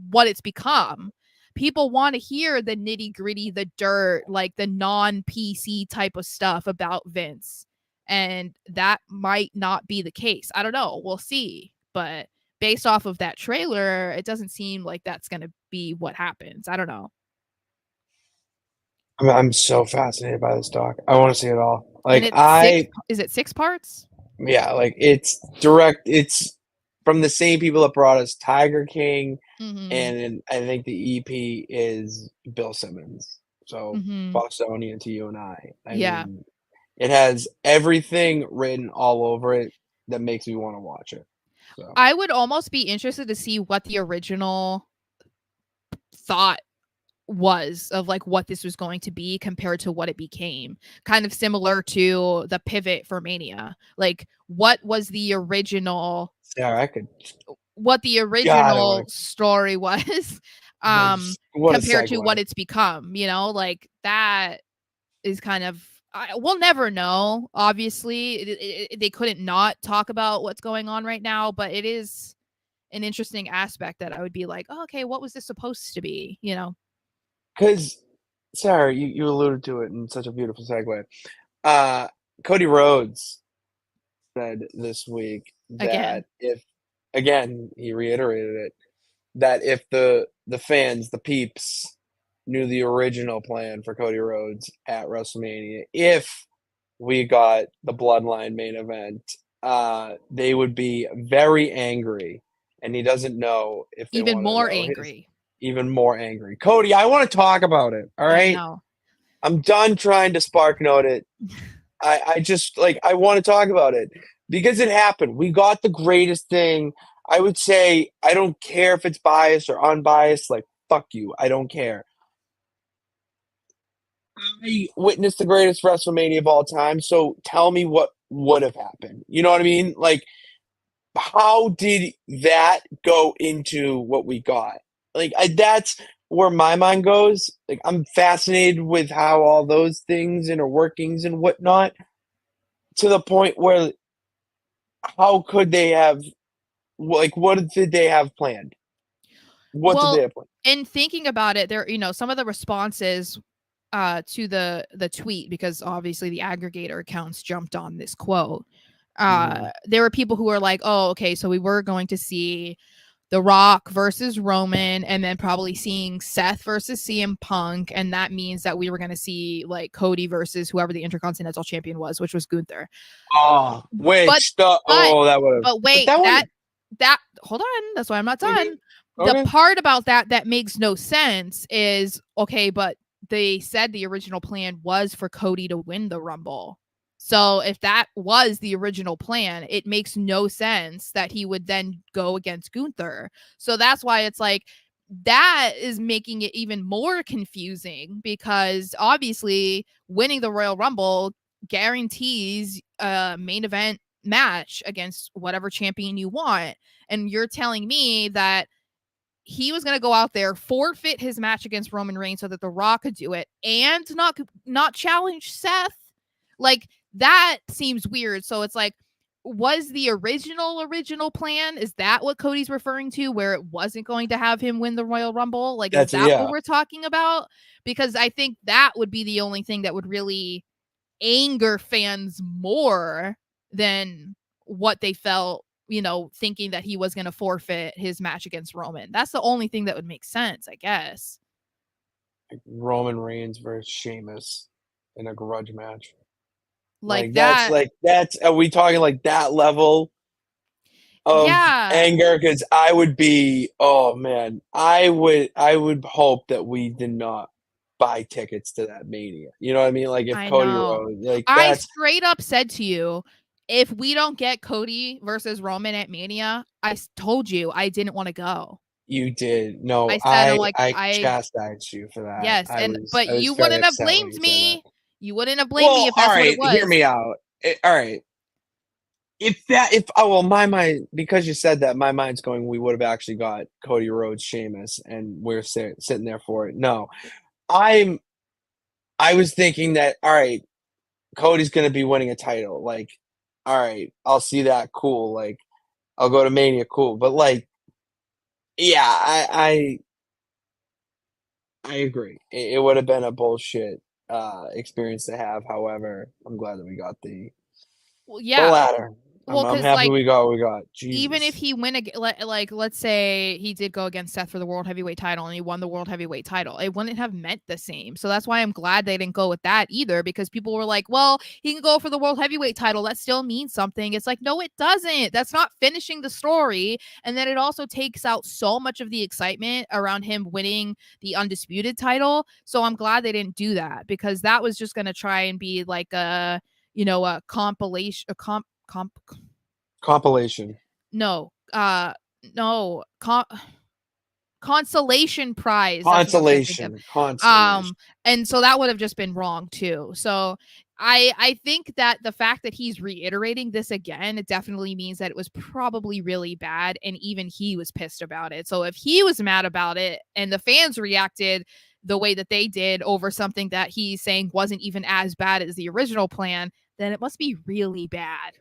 what it's become, people want to hear the nitty-gritty, the dirt, like the non-PC type of stuff about Vince, and that might not be the case. I don't know, we'll see, but based off of that trailer, it doesn't seem like that's going to be what happens. I don't know. I'm so fascinated by this doc. I want to see it all. Like, is it 6 parts? Yeah, like it's direct. It's from the same people that brought us Tiger King, and I think the EP is Bill Simmons. So Bostonian to you and I. I mean, it has everything written all over it that makes me want to watch it. So I would almost be interested to see what the original thought was of like what this was going to be compared to what it became. Kind of similar to the pivot for Mania. Like, what was the original? Yeah, I could. What the original story was, compared to what it's become. You know, like that is kind of. We'll never know. Obviously, they couldn't not talk about what's going on right now, but it is an interesting aspect that I would be like, oh, okay, what was this supposed to be? You know. Because, Sarah, you alluded to it in such a beautiful segue. Cody Rhodes said this week that he reiterated it, that if the fans, the peeps, knew the original plan for Cody Rhodes at WrestleMania, if we got the Bloodline main event, they would be very angry, and he doesn't know if they even more know angry. Even more angry. Cody, I want to talk about it. All right. I'm done trying to spark note it. I just I want to talk about it because it happened. We got the greatest thing. I would say, I don't care if it's biased or unbiased. Like, fuck you. I don't care. I witnessed the greatest WrestleMania of all time. So tell me what would have happened. You know what I mean? Like, how did that go into what we got? Like, that's where my mind goes. Like, I'm fascinated with how all those things, inner workings and whatnot, to the point where how could they have, like, what did they have planned? What did they have planned? In thinking about it, there, some of the responses to the tweet, because obviously the aggregator accounts jumped on this quote. There were people who were like, oh, okay, so we were going to see The Rock versus Roman, and then probably seeing Seth versus CM Punk, and that means that we were going to see like Cody versus whoever the Intercontinental Champion was, which was Gunther. Oh, that would. But wait, that hold on, that's why I'm not done. The part about that makes no sense is, okay, but they said the original plan was for Cody to win the Rumble. So if that was the original plan, it makes no sense that he would then go against Gunther. So that's why it's like, that is making it even more confusing, because obviously winning the Royal Rumble guarantees a main event match against whatever champion you want. And you're telling me that he was going to go out there, forfeit his match against Roman Reigns so that The Rock could do it and not challenge Seth? Like, that seems weird. So it's like, was the original plan, is that what Cody's referring to, where it wasn't going to have him win the Royal Rumble? Like, is that what we're talking about? Because I think that would be the only thing that would really anger fans more than what they felt, thinking that he was going to forfeit his match against Roman. That's the only thing that would make sense, I guess. Roman Reigns versus Sheamus in a grudge match. Like that. Are we talking like that level of anger? Because I would be, oh man, I would hope that we did not buy tickets to that Mania. You know what I mean? Like, if Cody Rhodes, like, I straight up said to you, if we don't get Cody versus Roman at Mania, I told you I didn't want to go. You did. No, I chastised you for that. Yes, but you wouldn't have blamed me. You wouldn't have blamed me if that's what it was. Hear me out. All right. My mind, because you said that, my mind's going, we would have actually got Cody Rhodes, Sheamus, and we're sitting there for it. No, I was thinking that, all right, Cody's going to be winning a title. Like, all right, I'll see that. Cool. Like, I'll go to Mania. Cool. But like, yeah, I agree. It would have been a bullshit experience to have. However, I'm glad that we got the latter. Well, I'm happy we got what we got. Jesus. Even if he win, like, let's say he did go against Seth for the World Heavyweight title and he won the World Heavyweight title, it wouldn't have meant the same. So that's why I'm glad they didn't go with that either, because people were like, well, he can go for the World Heavyweight title. That still means something. It's like, no, it doesn't. That's not finishing the story. And then it also takes out so much of the excitement around him winning the Undisputed title. So I'm glad they didn't do that, because that was just going to try and be like a compilation, compilation. No, consolation prize. Consolation. And so that would have just been wrong too. So I think that the fact that he's reiterating this again, it definitely means that it was probably really bad, and even he was pissed about it. So if he was mad about it and the fans reacted the way that they did over something that he's saying wasn't even as bad as the original plan, then it must be really bad.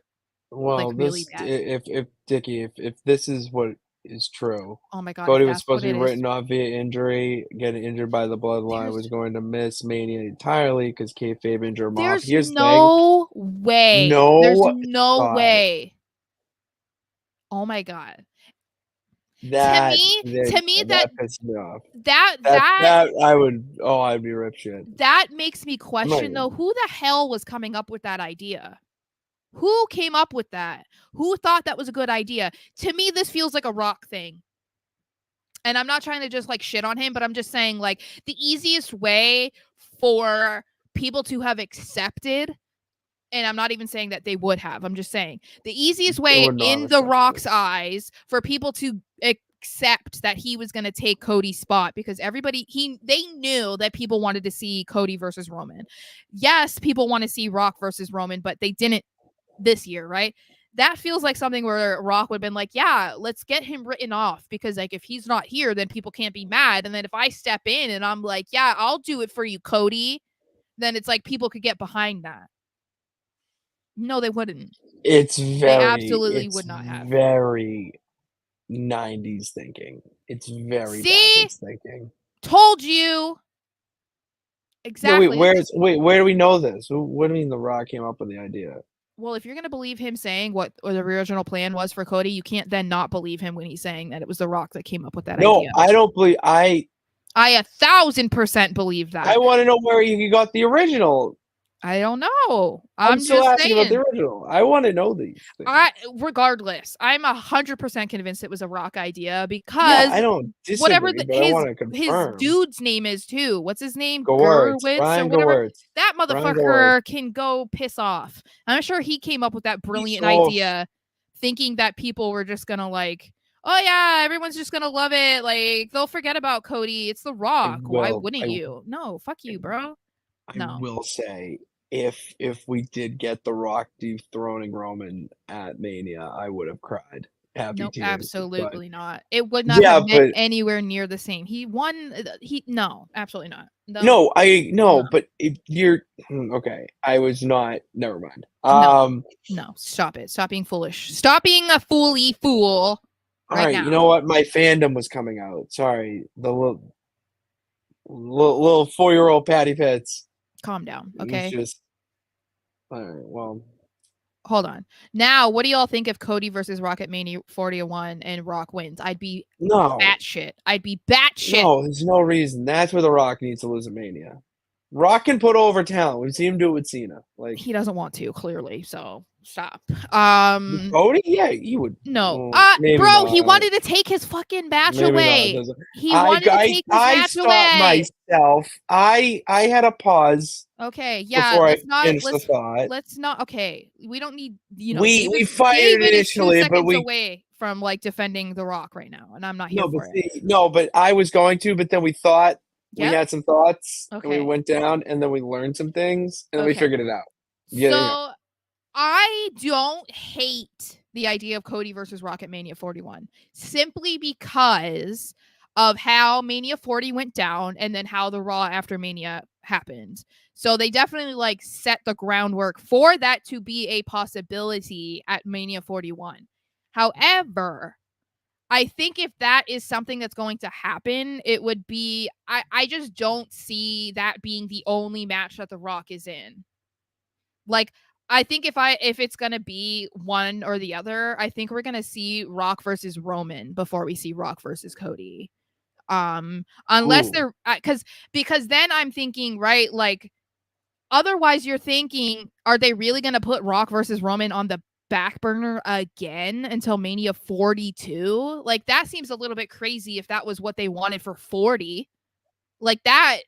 Well, like really bad. If Dickie, if this is what is true, oh my God, Cody was supposed to be written off via injury, getting injured by the bloodline, was going to miss Mania entirely because kayfabe injured him off. Here's no way. There's no way. Oh my God. That pissed me off. I'd be rip shit. That makes me question though, who the hell was coming up with that idea? Who came up with that? Who thought that was a good idea? To me, this feels like a Rock thing. And I'm not trying to just like shit on him, but I'm just saying like the easiest way for people to have accepted, and I'm not even saying that they would have, I'm just saying the easiest way in The Rock's eyes for people to accept that he was going to take Cody's spot, because they knew that people wanted to see Cody versus Roman. Yes, people want to see Rock versus Roman, but they didn't this year, right? That feels like something where Rock would have been like, yeah, let's get him written off, because like if he's not here, then people can't be mad. And then if I step in and I'm like, yeah, I'll do it for you, Cody, then it's like people could get behind that. No, they wouldn't. They absolutely would not have. Very 90s thinking. It's very backwards thinking. Told you. Exactly. Yeah, where do we know this? What do you mean The Rock came up with the idea? Well, if you're going to believe him saying what the original plan was for Cody, you can't then not believe him when he's saying that it was The Rock that came up with that idea. No, I don't believe. I 1,000% believe that. I want to know where you got the original. I don't know. I'm still asking about the original. I want to know these things. Regardless, I'm 100% convinced it was a Rock idea, because I don't disagree, whatever I want to confirm. His dude's name is too. What's his name? Gewirtz or whatever. That motherfucker can go piss off. I'm sure he came up with that brilliant idea, thinking that people were just gonna like, oh yeah, everyone's just gonna love it. Like they'll forget about Cody. It's The Rock. Why wouldn't you? No, fuck you, bro. I will say, if we did get The Rock dethroning Roman at Mania, I would have cried. Nope, absolutely not. It would not have been anywhere near the same. He won. No, absolutely not. No. But if you're okay, I was not. Never mind. No, stop it. Stop being foolish. Stop being a fooly fool. All right, now. You know what? My fandom was coming out. Sorry, the little 4-year-old Patty Pitts. Calm down, okay? All right, well. Hold on. Now, what do y'all think if Cody versus Rock at Mania 41 and Rock wins? I'd be batshit. No, there's no reason. That's where The Rock needs to lose at Mania. Rock can put over talent. We've seen him do it with Cena. Like he doesn't want to, clearly. So stop. Cody? Yeah, he would. No. Bro, not. He wanted to take his fucking match away. He wanted to take his match away. I stopped myself. I had a pause. Okay, yeah. Let's not. Okay, we don't need. We fired initially, but we away from like defending The Rock right now, and I'm not here for it. No, but I was going to, but then we thought. Yep. We had some thoughts, and we went down, and then we learned some things, and then we figured it out. So, I don't hate the idea of Cody versus Rock at Mania 41, simply because of how Mania 40 went down, and then how the Raw after Mania happened. So, they definitely like set the groundwork for that to be a possibility at Mania 41. However, I think if that is something that's going to happen, it would be, I just don't see that being the only match that The Rock is in. Like, I think if it's gonna be one or the other, I think we're gonna see Rock versus Roman before we see Rock versus Cody. Unless they're because then I'm thinking, right, like otherwise you're thinking, are they really gonna put Rock versus Roman on the back burner again until Mania 42? Like that seems a little bit crazy if that was what they wanted for 40. Like that,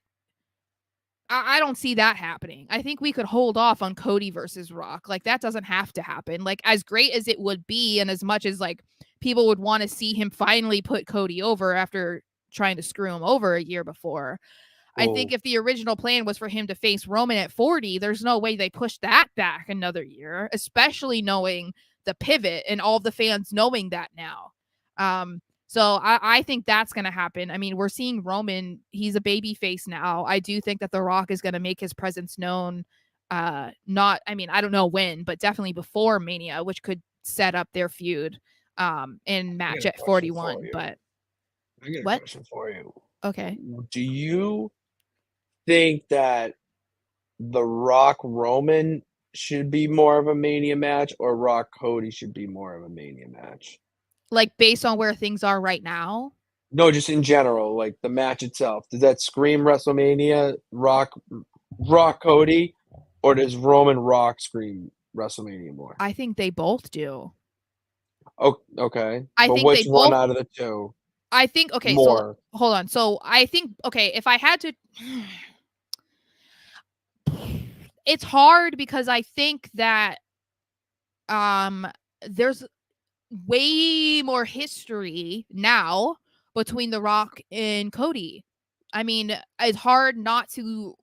I don't see that happening. I think we could hold off on Cody versus Rock. Like that doesn't have to happen. Like as great as it would be, and as much as like people would want to see him finally put Cody over after trying to screw him over a year before. I think if the original plan was for him to face Roman at 40, there's no way they push that back another year, especially knowing the pivot and all the fans knowing that now. So I think that's going to happen. I mean, we're seeing Roman. He's a baby face now. I do think that The Rock is going to make his presence known. I don't know when, but definitely before Mania, which could set up their feud in match at 41. But I got a question for you. Okay. Do you think that The Rock Roman should be more of a Mania match, or Rock Cody should be more of a Mania match? Like based on where things are right now? No, just in general, like the match itself. Does that scream WrestleMania, Rock Cody, or does Roman Rock scream WrestleMania more? I think they both do. Oh, okay. But which one out of the two? I think, okay, more. So hold on. So I think, okay, if I had to, it's hard because I think that there's way more history now between The Rock and Cody. I mean, it's hard not to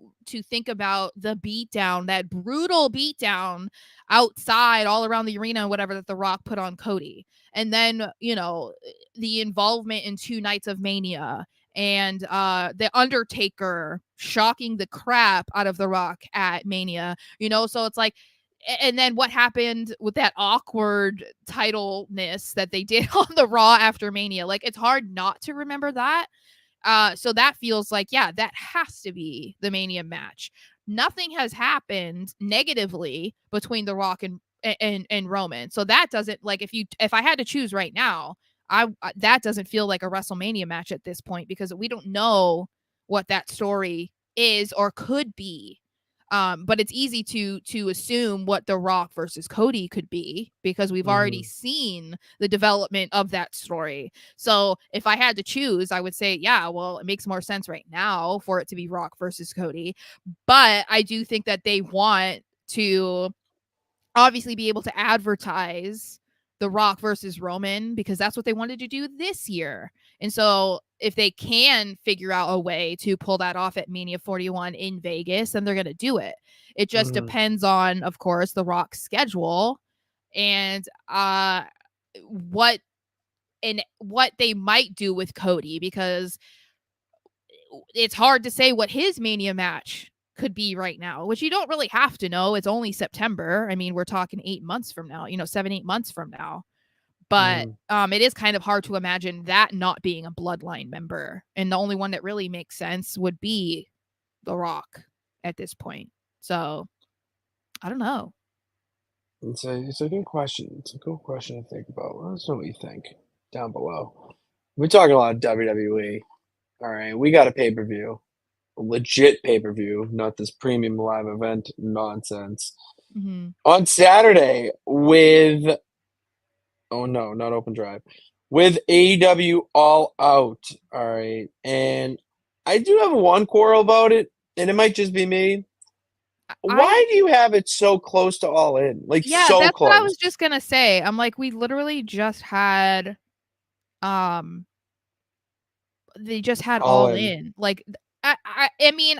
think about the beatdown, that brutal beatdown outside all around the arena and whatever that The Rock put on Cody. And then, you know, the involvement in 2 nights of Mania and the Undertaker shocking the crap out of The Rock at Mania, you know, so it's like, and then what happened with that awkward titleness that they did on the Raw after Mania. Like, it's hard not to remember that. So that feels like, yeah, that has to be the Mania match. Nothing has happened negatively between The Rock and Roman. So that doesn't, like, if I had to choose right now, that doesn't feel like a WrestleMania match at this point, because we don't know what that story is or could be. But it's easy to assume what The Rock versus Cody could be, because we've already seen the development of that story. So if I had to choose, I would say, yeah, well, it makes more sense right now for it to be Rock versus Cody. But I do think that they want to obviously be able to advertise The Rock versus Roman, because that's what they wanted to do this year. And so if they can figure out a way to pull that off at Mania 41 in Vegas, then they're going to do it. It just depends on, of course, The Rock's schedule and what they might do with Cody, because it's hard to say what his Mania match could be right now, which you don't really have to know. It's only September. I mean, we're talking 8 months from now, 7-8 months from now. But it is kind of hard to imagine that not being a Bloodline member. And the only one that really makes sense would be The Rock at this point. So, I don't know. It's a good question. It's a good question to think about. Let us know what you think down below. We're talking a lot of WWE. All right, we got a pay-per-view. A legit pay-per-view, not this premium live event nonsense. On Saturday with... Oh, no, not Open Drive. With AEW All Out, all right? And I do have one quarrel about it, and it might just be me. Why do you have it so close to All In? Like, yeah, so that's close. What I was just going to say. I'm like, we literally just had... they just had All In. Like, I mean,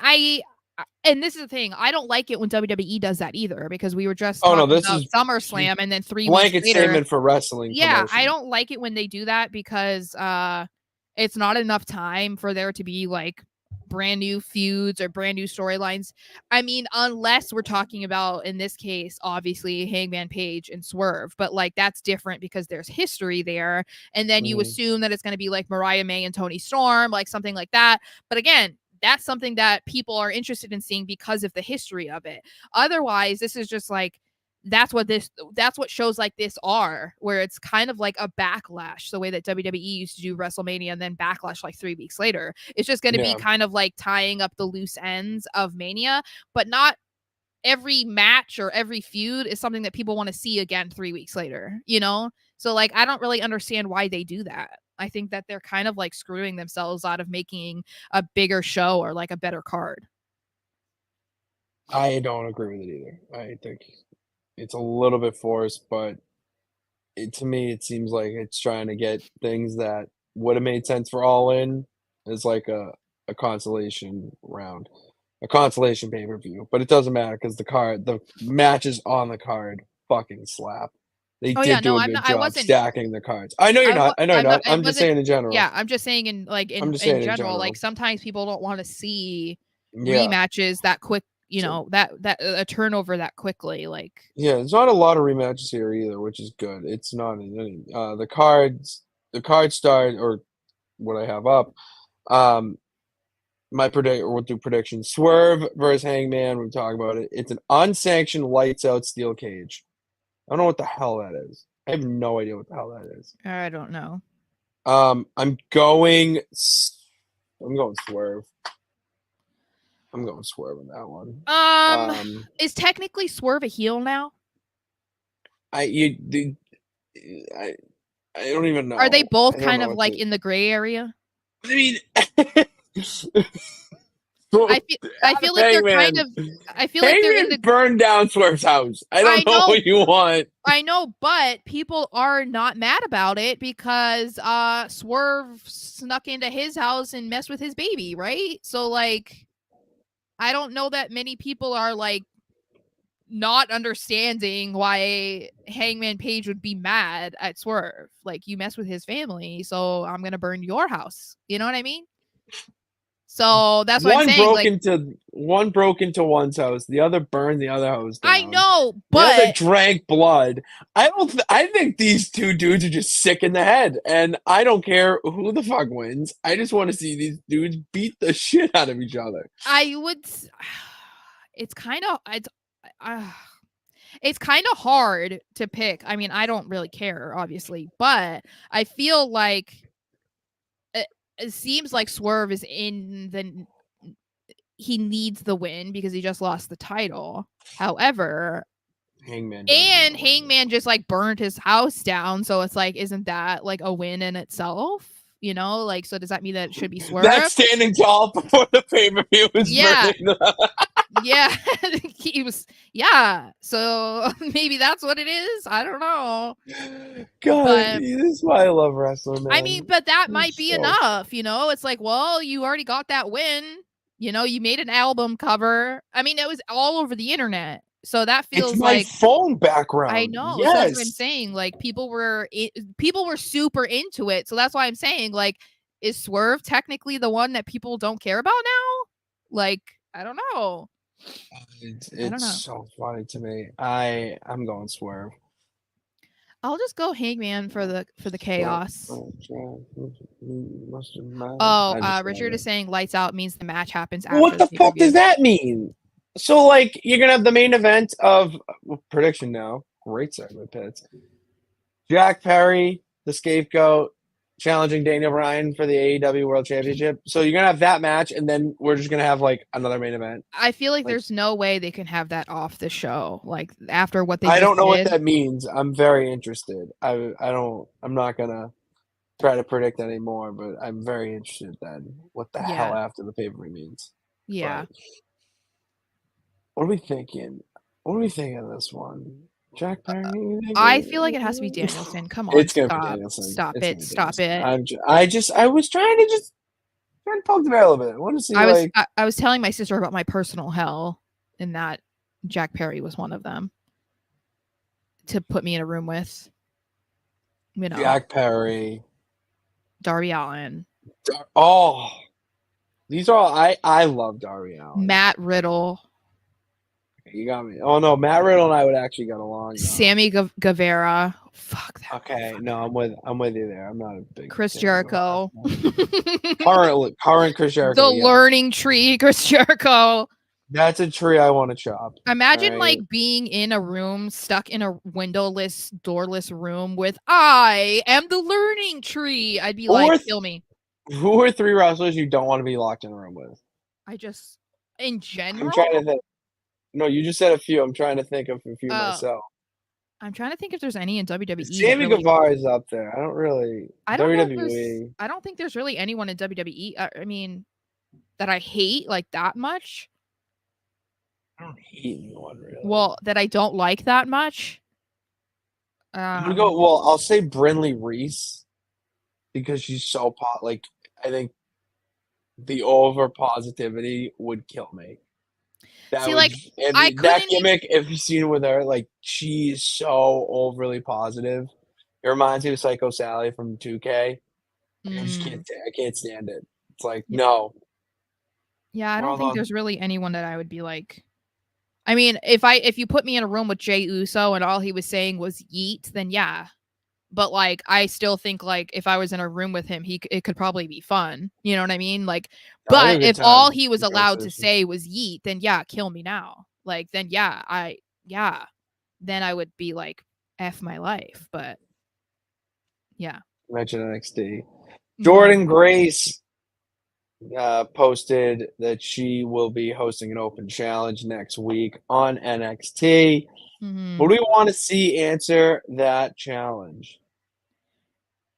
and this is the thing, I don't like it when WWE does that either, because we were just talking about SummerSlam, and then 3 weeks later, blanket statement for wrestling. Yeah, promotion. I don't like it when they do that, because it's not enough time for there to be like brand new feuds or brand new storylines. I mean, unless we're talking about, in this case, obviously Hangman Page and Swerve, but like that's different because there's history there, and then you assume that it's going to be like Mariah May and Toni Storm, like something like that. But again, that's something that people are interested in seeing because of the history of it. Otherwise, this is just like, that's what shows like this are, where it's kind of like a backlash, the way that WWE used to do WrestleMania and then Backlash like 3 weeks later. It's just going to be kind of like tying up the loose ends of Mania, but not every match or every feud is something that people want to see again 3 weeks later, So like, I don't really understand why they do that. I think that they're kind of like screwing themselves out of making a bigger show or like a better card. I don't agree with it either. I think it's a little bit forced, but to me, it seems like it's trying to get things that would have made sense for All In as like a consolation round, a consolation pay-per-view. But it doesn't matter because the matches on the card fucking slap. They do a good job stacking the cards. I know you're not. I know you're not. I'm just saying in general. Yeah, I'm just saying in general. Like sometimes people don't want to see rematches that quick. That a turnover that quickly. Like there's not a lot of rematches here either, which is good. It's not the card start or what I have up. We'll do predictions. Swerve versus Hangman. We talk about it. It's an unsanctioned lights out steel cage. I don't know what the hell that is. I have no idea what the hell that is. I don't know. I'm going Swerve. I'm going Swerve on that one. Is technically Swerve a heel now? I don't even know. Are they both kind of like in the gray area? I mean, I feel like they're kind of. I feel like they're in the burn down Swerve's house. I don't know what you want. I know, but people are not mad about it because Swerve snuck into his house and messed with his baby, right? So like, I don't know that many people are like not understanding why Hangman Page would be mad at Swerve. Like, you mess with his family, so I'm gonna burn your house. You know what I mean? So that's what I'm saying. One broke into one's house, the other burned the other house down. I know, but the other drank blood. I think these two dudes are just sick in the head, and I don't care who the fuck wins. I just want to see these dudes beat the shit out of each other. It's kind of hard to pick. I mean, I don't really care, obviously, but I feel like it seems like Swerve is he needs the win because he just lost the title. However, Hangman just like burned his house down, so it's like, isn't that like a win in itself? Like, so does that mean that it should be Swerve? That's standing tall before the pay-per-view was burning. Yeah, he was. Yeah, so maybe that's what it is. I don't know. God, this is why I love wrestling, man. I mean, but that might be enough. It's like, well, you already got that win. You made an album cover. I mean, it was all over the internet. So that feels it's my like phone background. I know. Yes. So that's what I'm saying. Like, people were super into it. So that's why I'm saying, like, is Swerve technically the one that people don't care about now? Like, I don't know. It's so funny to me. I'm going Swerve. I'll just go Hangman for the chaos. Richard is saying lights out means the match happens after. What the fuck does that mean? So, like, you're gonna have the main event of prediction now. Great segment, Pitts. Jack Perry, the scapegoat, challenging Daniel Bryan for the AEW World Championship. So you're gonna have that match, and then we're just gonna have like another main event. I feel like there's no way they can have that off the show. Like, after what they I don't know what that means. I'm very interested. I'm not gonna try to predict anymore, but I'm very interested then what the hell after the pay-per-view means. Yeah. But what are we thinking? What are we thinking of this one? Jack Perry? I feel like it has to be Danielson. Come on, it's gonna be Danielson. Stop it. I was trying to poke the bear a little bit. I want to see. I was telling my sister about my personal hell, and that Jack Perry was one of them to put me in a room with. Jack Perry, Darby Allin. These are all I love Darby Allin. Matt Riddle. You got me. Oh no, Matt Riddle and I would actually get along. Sammy Guevara. Fuck that. Okay, no, I'm with you there. I'm not a big Chris Jericho. Current Chris Jericho. The learning tree, Chris Jericho. That's a tree I want to chop. Imagine like being in a room, stuck in a windowless, doorless room with I am the learning tree. I'd be like, kill me. Who are 3 wrestlers you don't want to be locked in a room with? In general? I'm trying to think. No, you just said a few. I'm trying to think of a few myself. I'm trying to think if there's any in WWE. Sammy Guevara is up there. I don't WWE. I don't think there's really anyone in WWE. I mean, that I hate like that much. I don't hate anyone really. Well, that I don't like that much. I'm gonna go. Well, I'll say Brinley Reese because she's so I think the over positivity would kill me. That gimmick, if you've seen with her, like she's so overly positive. It reminds me of Psycho Sally from 2K. I just can't stand it. It's like no. Yeah, I don't think there's really anyone that I would be like. I mean, if you put me in a room with Jey Uso and all he was saying was yeet, then yeah. But like, I still think like if I was in a room with him, it could probably be fun. You know what I mean? Like, but if all he was allowed to say was yeet, then yeah, kill me now. Like, then then I would be like, F my life. But yeah. Mention NXT. Jordan Grace posted that she will be hosting an open challenge next week on NXT. What do we want to see answer that challenge?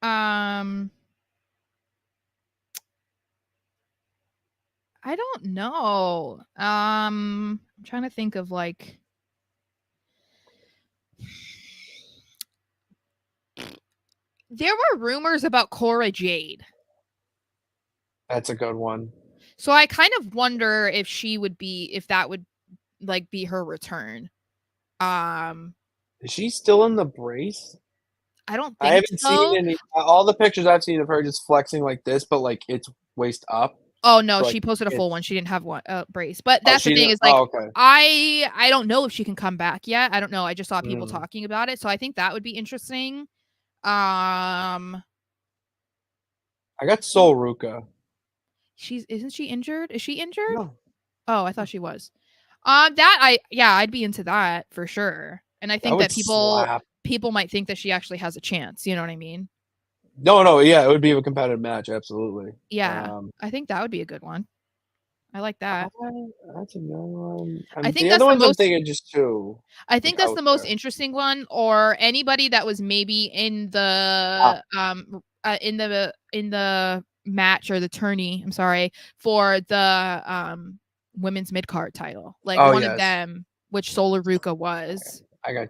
I don't know. I'm trying to think of like there were rumors about Cora Jade. That's a good one. So I kind of wonder if that would like be her return. Is she still in the brace? I don't think I haven't seen any. All the pictures I've seen of her just flexing like this, but like it's waist up. Oh no, so she posted a full one. She didn't have one brace. But that's the thing is like I don't know if she can come back yet. I don't know. I just saw people talking about it, so I think that would be interesting. I got Sol Ruka. Isn't she injured? Is she injured? No. Oh, I thought she was. I'd be into that for sure. And I think that people might think that she actually has a chance. You know what I mean? No, yeah, it would be a competitive match, absolutely. Yeah, I think that would be a good one. I like that. That's a good one. I think that's the ones most. I'm thinking just two. I think that's the most interesting one, or anybody that was maybe in the in the match or the tourney. I'm sorry, for the women's mid card title, like one of them, which Solar Ruka was. I got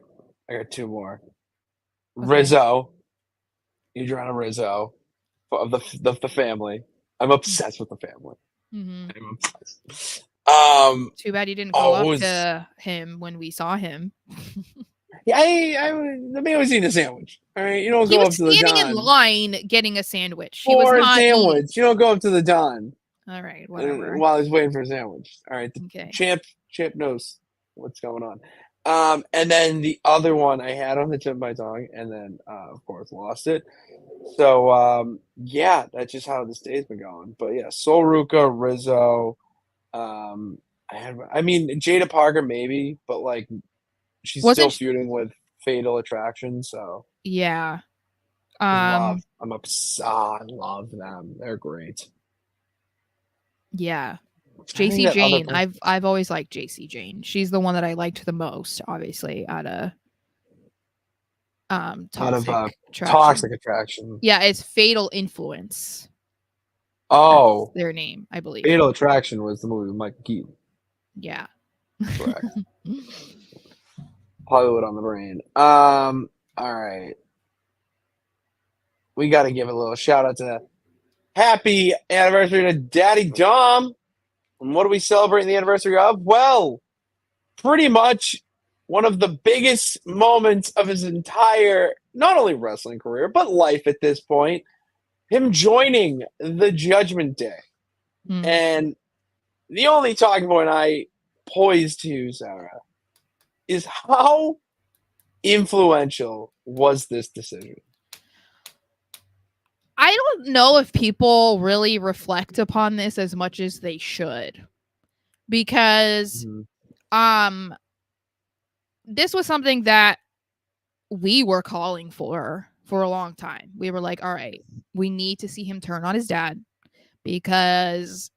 two more. Okay. Rizzo, Adriana Rizzo, of the family. I'm obsessed with the family. I'm obsessed. Too bad you didn't go up to him when we saw him. Yeah, the man was eating a sandwich. All right, you don't go up to the Don. He was standing in line getting a sandwich. He was not sandwich. Eating. You don't go up to the Don. All right, whatever. While he's waiting for a sandwich. All right, the champ knows what's going on. And then the other one I had on the tip of my tongue, and then of course lost it. So yeah, that's just how this day's been going. But yeah, Sol Ruka, Rizzo. I mean Jada Parker maybe, but like she's still feuding with Fatal Attraction. So yeah, I love them. They're great. Yeah. JC Jane. I've always liked JC Jane. She's the one that I liked the most, obviously, out of Toxic Attraction. Yeah, it's Fatal Influence. Oh. That's their name, I believe. Fatal Attraction was the movie with Michael Keaton. Yeah. Correct. Hollywood on the brain. All right. We got to give a little shout out to happy anniversary to Daddy Dom. And what are we celebrating the anniversary of? Well, pretty much one of the biggest moments of his entire, not only wrestling career, but life at this point. Him joining the Judgment Day. And the only talking point I poised to, Sarah, is how influential was this decision? I don't know if people really reflect upon this as much as they should. because this was something that we were calling for a long time. We were like, all right, we need to see him turn on his dad because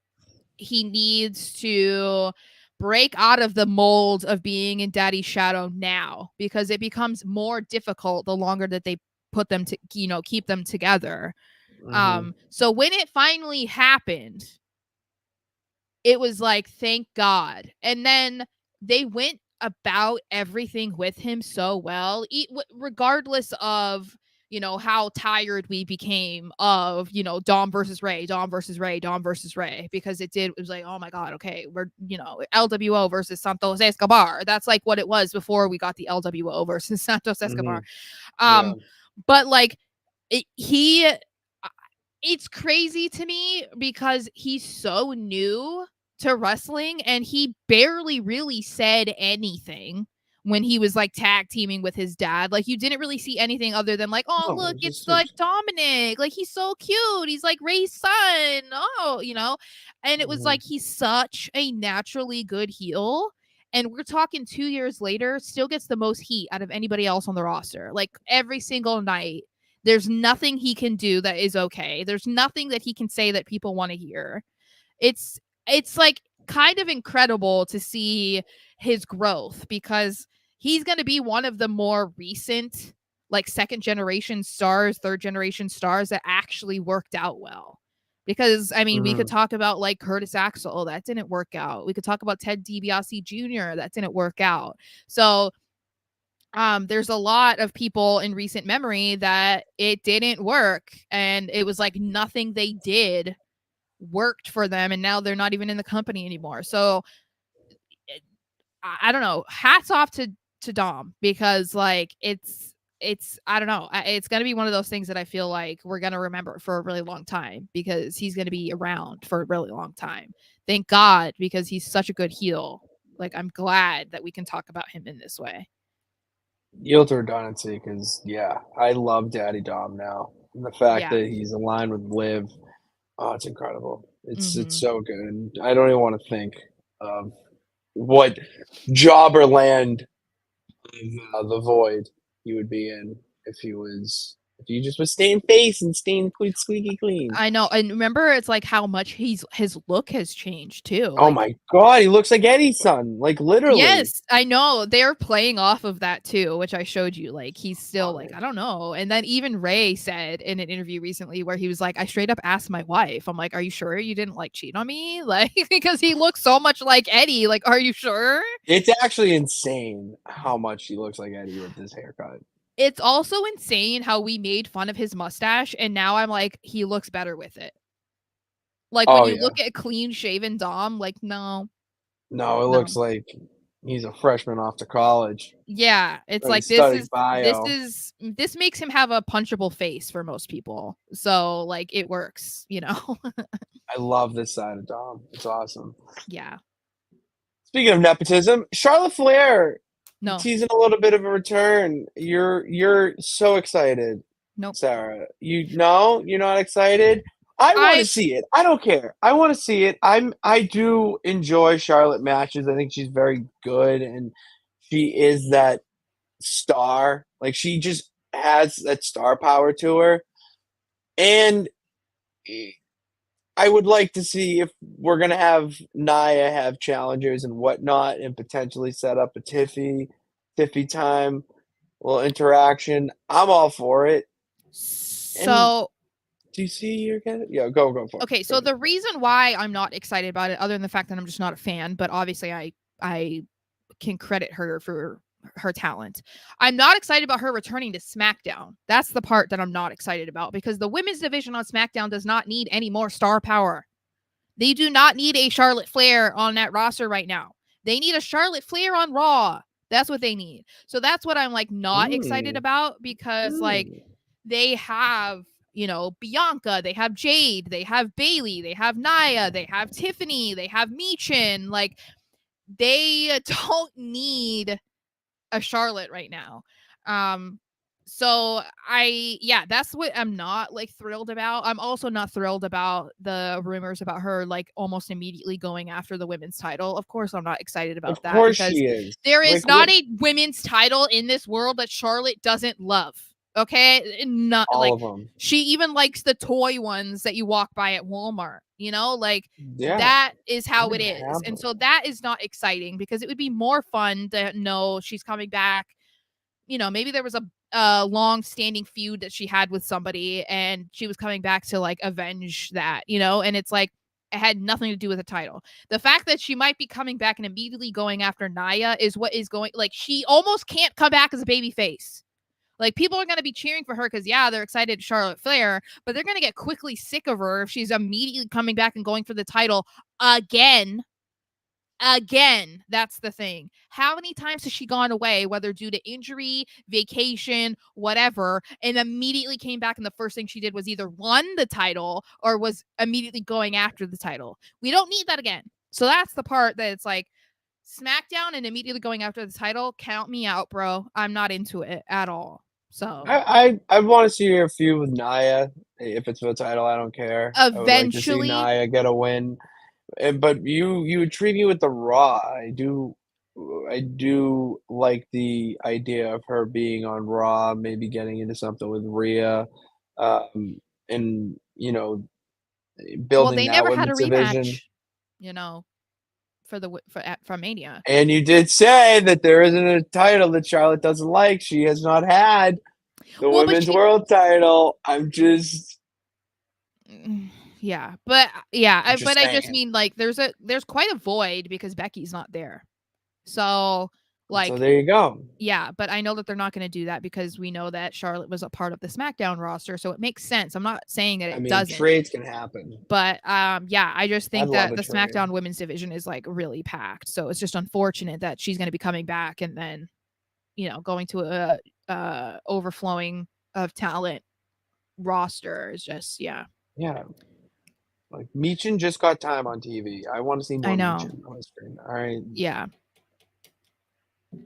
he needs to break out of the mold of being in daddy's shadow now, because it becomes more difficult the longer that they put them to, keep them together. So when it finally happened, it was like, thank God. And then they went about everything with him so well, regardless of, how tired we became of, Dom versus Ray, because it was like, oh my God, okay, we're, LWO versus Santos Escobar. That's like what it was before we got the LWO versus Santos Escobar. But like it's crazy to me because he's so new to wrestling and he barely really said anything when he was like tag teaming with his dad. Like, you didn't really see anything other than like, oh, look, it's like Dominic. Like, he's so cute. He's like Ray's son. Oh, and it was like, he's such a naturally good heel. And we're talking 2 years later, still gets the most heat out of anybody else on the roster. Like, every single night. There's nothing he can do that is okay. There's nothing that he can say that people want to hear. It's like kind of incredible to see his growth, because he's going to be one of the more recent, like, second generation stars, third generation stars that actually worked out well. Because, I mean, we could talk about like Curtis Axel, that didn't work out. We could talk about Ted DiBiase Jr., that didn't work out. So there's a lot of people in recent memory that it didn't work, and it was like nothing they did worked for them, and now they're not even in the company anymore. So I don't know. Hats off to Dom, because like it's I don't know. It's gonna be one of those things that I feel like we're gonna remember for a really long time, because he's gonna be around for a really long time. Thank God, because he's such a good heel. Like, I'm glad that we can talk about him in this way. Yield to redundancy, because I love Daddy Dom now. And the fact that he's aligned with Liv, it's incredible. It's so good. I don't even want to think of what jobber land of the void he would be in if he just was staying face and staying squeaky clean. I know. And remember, it's like how much his look has changed too. Oh my God, he looks like Eddie's son, like literally. Yes, I know. They're playing off of that too, which I showed you. Like, he's still like, I don't know. And then even Ray said in an interview recently where he was like, I straight up asked my wife, I'm like, are you sure you didn't like cheat on me? Like, because he looks so much like Eddie. Like, are you sure? It's actually insane how much he looks like Eddie with this haircut. It's also insane how we made fun of his mustache, and now I'm like, he looks better with it. Like, when you look at clean shaven Dom, like, no. No, it looks like he's a freshman off to college. Yeah, it's like this makes him have a punchable face for most people. So like, it works, I love this side of Dom. It's awesome. Yeah. Speaking of nepotism, Charlotte Flair teasing a little bit of a return. You're so excited. Nope. Sarah. You're not excited? I want to see it. I don't care. I want to see it. I do enjoy Charlotte matches. I think she's very good, and she is that star. Like, she just has that star power to her. And I would like to see if we're gonna have Nia have challengers and whatnot, and potentially set up a Tiffy time, little interaction. I'm all for it. So. Do you see your candidate? Yeah, go for it. Okay, so the reason why I'm not excited about it, other than the fact that I'm just not a fan, but obviously I can credit her for her talent. I'm not excited about her returning to SmackDown. That's the part that I'm not excited about, because the women's division on SmackDown does not need any more star power. They do not need a Charlotte Flair on that roster right now. They need a Charlotte Flair on Raw. That's what they need. So that's what I'm like not excited about, because like they have, Bianca, they have Jade, they have Bailey, they have Nia, they have Tiffany, they have Michin. Like, they don't need a Charlotte right now. So that's what I'm not like thrilled about. I'm also not thrilled about the rumors about her like almost immediately going after the women's title. Of course, I'm not excited about that because she is. There is not a women's title in this world that Charlotte doesn't love. Okay, not all like of them. She even likes the toy ones that you walk by at Walmart. Like that is how it is, and so that is not exciting because it would be more fun to know she's coming back. Maybe there was a long-standing feud that she had with somebody and she was coming back to like avenge that, and it's like it had nothing to do with the title. The fact that she might be coming back and immediately going after Nia is what is going, like, she almost can't come back as a baby face. Like, people are going to be cheering for her because, yeah, they're excited Charlotte Flair, but they're going to get quickly sick of her if she's immediately coming back and going for the title again. That's the thing. How many times has she gone away, whether due to injury, vacation, whatever, and immediately came back and the first thing she did was either won the title or was immediately going after the title? We don't need that again. So that's the part that it's like, SmackDown and immediately going after the title, count me out, bro. I'm not into it at all. So I want to see her feud with Nia. If it's for the title, I don't care. Eventually, I would like to see Nia get a win. But you intrigue me with the Raw. I do like the idea of her being on Raw, maybe getting into something with Rhea, and building they that never had a division. rematch, for Mania. And you did say that there isn't a title that Charlotte doesn't like. She has not had the women's world title. I'm just. Yeah, but I just mean like there's quite a void because Becky's not there. So there you go. Yeah, but I know that they're not going to do that because we know that Charlotte was a part of the SmackDown roster, so it makes sense. I'm not saying that it doesn't. Trades can happen. But I just think that the SmackDown women's division is like really packed. So it's just unfortunate that she's going to be coming back and then, going to a overflowing of talent roster is just Yeah. Like Meechin just got time on TV. I want to see more Meechin on the screen. All right. Yeah.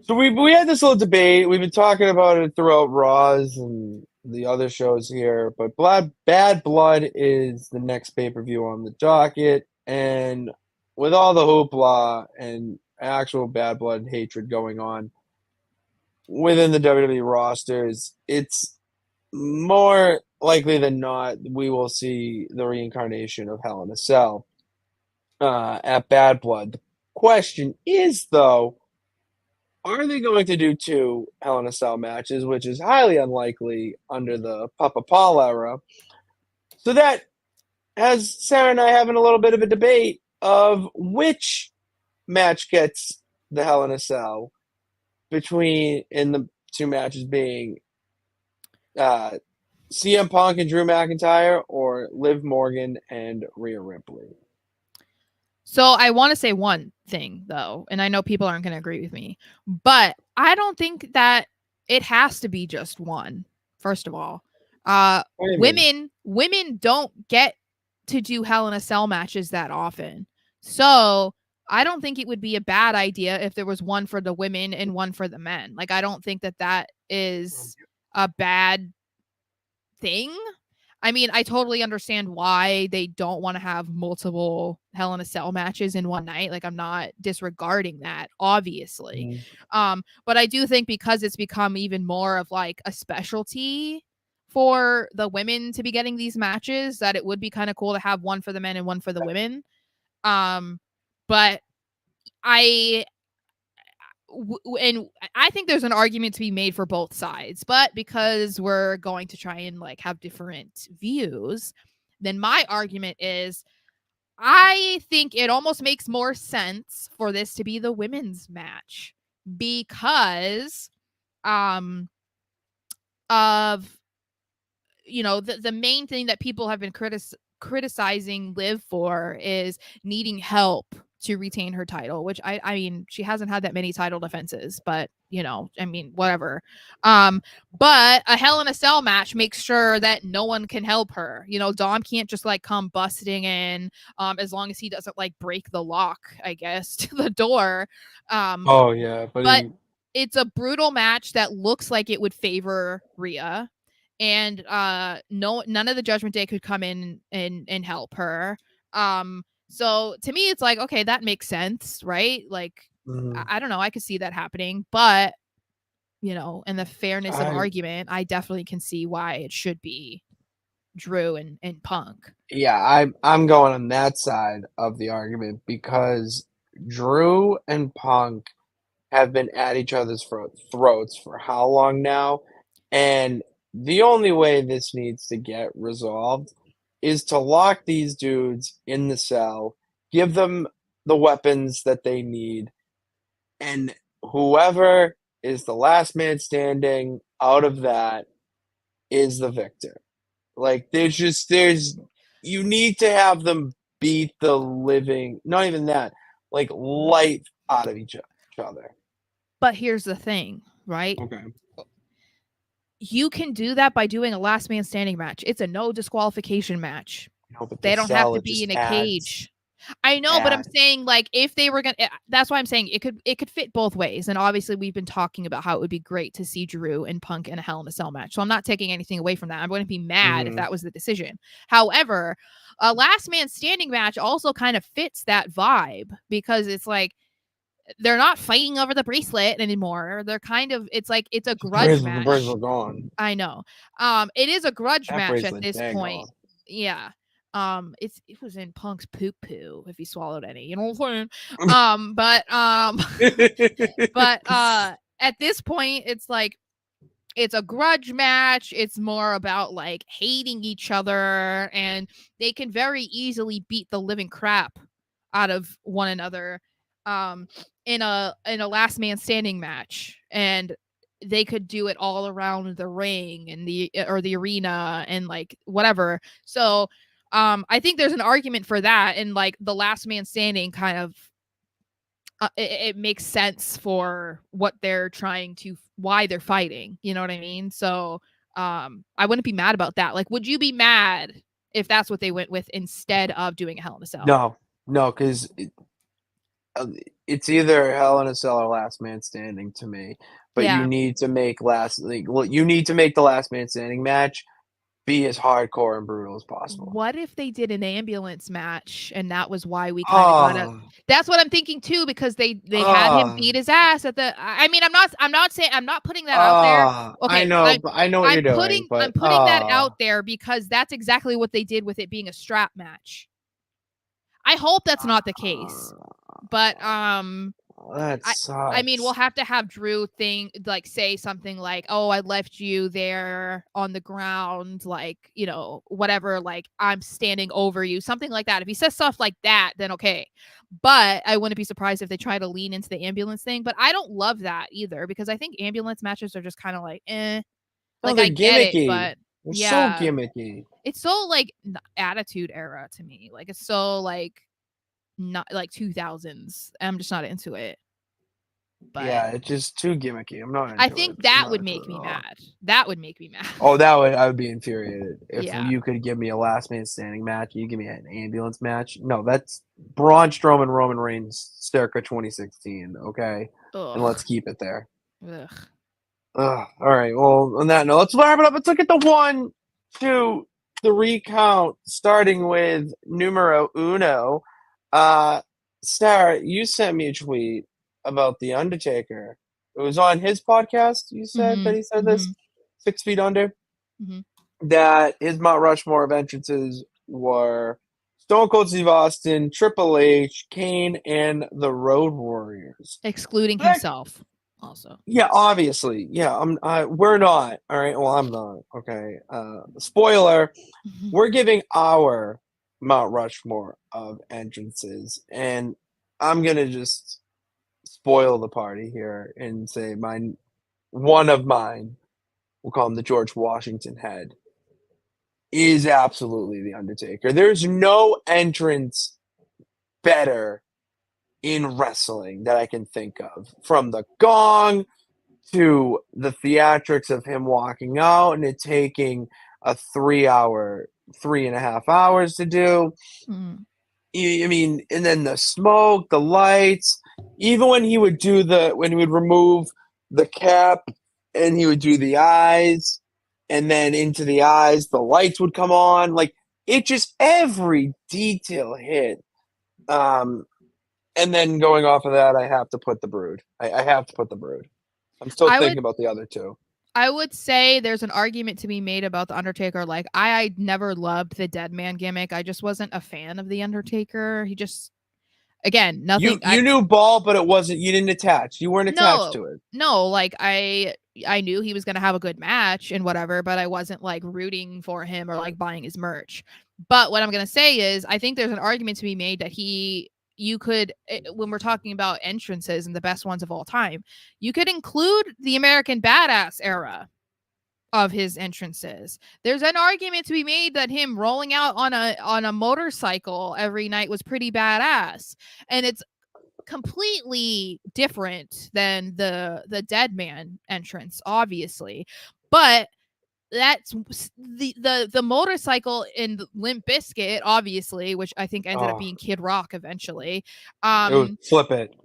So we had this little debate. We've been talking about it throughout Raws and the other shows here, but Bad Blood is the next pay-per-view on the docket, and with all the hoopla and actual Bad Blood hatred going on within the WWE rosters, it's more likely than not we will see the reincarnation of Hell in a Cell at Bad Blood. The question is, though, are they going to do 2 Hell in a Cell matches, which is highly unlikely under the Papa Paul era? So that has Sara and I having a little bit of a debate of which match gets the Hell in a Cell between in the 2 matches being CM Punk and Drew McIntyre or Liv Morgan and Rhea Ripley. So I want to say one thing, though, and I know people aren't going to agree with me, but I don't think that it has to be just one, first of all. Women don't get to do Hell in a Cell matches that often. So I don't think it would be a bad idea if there was one for the women and one for the men. Like, I don't think that is a bad thing. I mean, I totally understand why they don't want to have multiple Hell in a Cell matches in one night. Like, I'm not disregarding that, obviously. But I do think because it's become even more of like a specialty for the women to be getting these matches, that it would be kind of cool to have one for the men and one for the women. But and I think there's an argument to be made for both sides, but because we're going to try and like have different views, then my argument is I think it almost makes more sense for this to be the women's match because of the main thing that people have been criticizing Liv for is needing help to retain her title, which I mean, she hasn't had that many title defenses, but I mean, whatever. But a Hell in a Cell match makes sure that no one can help her. Dom can't just like come busting in, as long as he doesn't like break the lock, I guess, to the door. But it's a brutal match that looks like it would favor Rhea, and none of the Judgment Day could come in and help her. So to me, it's like, okay, that makes sense, right? Like, I don't know, I could see that happening, but you know, in the fairness of argument, I definitely can see why it should be Drew and Punk. Yeah, I'm going on that side of the argument because Drew and Punk have been at each other's throats for how long now? And the only way this needs to get resolved is to lock these dudes in the cell, give them the weapons that they need, and whoever is the last man standing out of that is the victor. Like, you need to have them beat the living, not even that, like, life out of each other. But here's the thing, right? Okay. You can do that by doing a last man standing match. It's a no disqualification match. No, but they don't have to be in a cage. I know, but I'm saying, like, if they were gonna, that's why I'm saying it could fit both ways. And obviously, we've been talking about how it would be great to see Drew and Punk in a Hell in a Cell match. So I'm not taking anything away from that. I'm going to be mad if that was the decision. However, a last man standing match also kind of fits that vibe because it's like they're not fighting over the bracelet anymore. They're kind of, it's like it's a grudge match. The bracelet gone. I know. It is a grudge match at this point. Gone. Yeah. It was in Punk's poop poo if he swallowed any, you know what I'm saying? But at this point it's like it's a grudge match. It's more about like hating each other, and they can very easily beat the living crap out of one another in a last man standing match, and they could do it all around the ring and the arena and like whatever. So I think there's an argument for that, and like the last man standing kind of it makes sense for what they're trying to, why they're fighting, you know what I mean? So I wouldn't be mad about that. Like, would you be mad if that's what they went with instead of doing a Hell in a Cell? No, because it's either Hell in a Cell or Last Man Standing to me. But you need to make you need to make the Last Man Standing match be as hardcore and brutal as possible. What if they did an ambulance match and that was why we kind of got it? That's what I'm thinking too, because they had him beat his ass at the. I mean, I'm not saying, I'm not putting that out there. Okay, I know what you're doing. I'm putting that out there because that's exactly what they did with it being a strap match. I hope that's not the case, but that sucks. I mean, we'll have to have Drew say something like, "Oh, I left you there on the ground, like, you know, whatever, like I'm standing over you," something like that. If he says stuff like that, then okay. But I wouldn't be surprised if they try to lean into the ambulance thing. But I don't love that either, because I think ambulance matches are just kind of like, eh. Like, I get it, but they're so gimmicky. It's so like Attitude Era to me. Like, it's so like not like 2000s. I'm just not into it. But yeah, it's just too gimmicky. I'm not into I think that would make me mad. That would make me mad. Oh, I would be infuriated if you could give me a last man standing match. You give me an ambulance match. No, that's Braun Strowman, Roman Reigns, circa 2016. Okay, and let's keep it there. Ugh. All right. Well, on that note, let's wrap it up. Let's look at the 1, 2, 3 count, starting with numero uno. Sara, you sent me a tweet about The Undertaker. It was on his podcast, you said, that he said this, 6 Feet Under, that his Mount Rushmore of entrances were Stone Cold Steve Austin, Triple H, Kane, and the Road Warriors. Excluding himself, also. Yeah, obviously. Yeah, we're not. All right, well, I'm not. Okay. Spoiler, we're giving our Mount Rushmore of entrances, and I'm going to just spoil the party here and say one of mine, we'll call him the George Washington head, is absolutely The Undertaker. There's no entrance better in wrestling that I can think of, from the gong to the theatrics of him walking out and it taking a 3.5 hours to do. I mean, and then the smoke, the lights, even when he would remove the cap, and he would do the eyes, and then into the eyes, the lights would come on. Like, it just, every detail hit. And then going off of that, I have to put the Brood. I have to put the Brood. I'm still thinking about the other two. I would say there's an argument to be made about The Undertaker. Like, I never loved the dead man gimmick. I just wasn't a fan of The Undertaker. He just, again, nothing. You knew Ball, but it wasn't. You didn't attach. You weren't attached to it. No, like I knew he was gonna have a good match and whatever, but I wasn't like rooting for him or like buying his merch. But what I'm gonna say is, I think there's an argument to be made that you could, when we're talking about entrances and the best ones of all time, you could include the American Badass era of his entrances. There's an argument to be made that him rolling out on a motorcycle every night was pretty badass, and it's completely different than the dead man entrance, obviously, but that's the motorcycle in Limp Bizkit, obviously, which I think ended up being Kid Rock eventually. It was Flip It.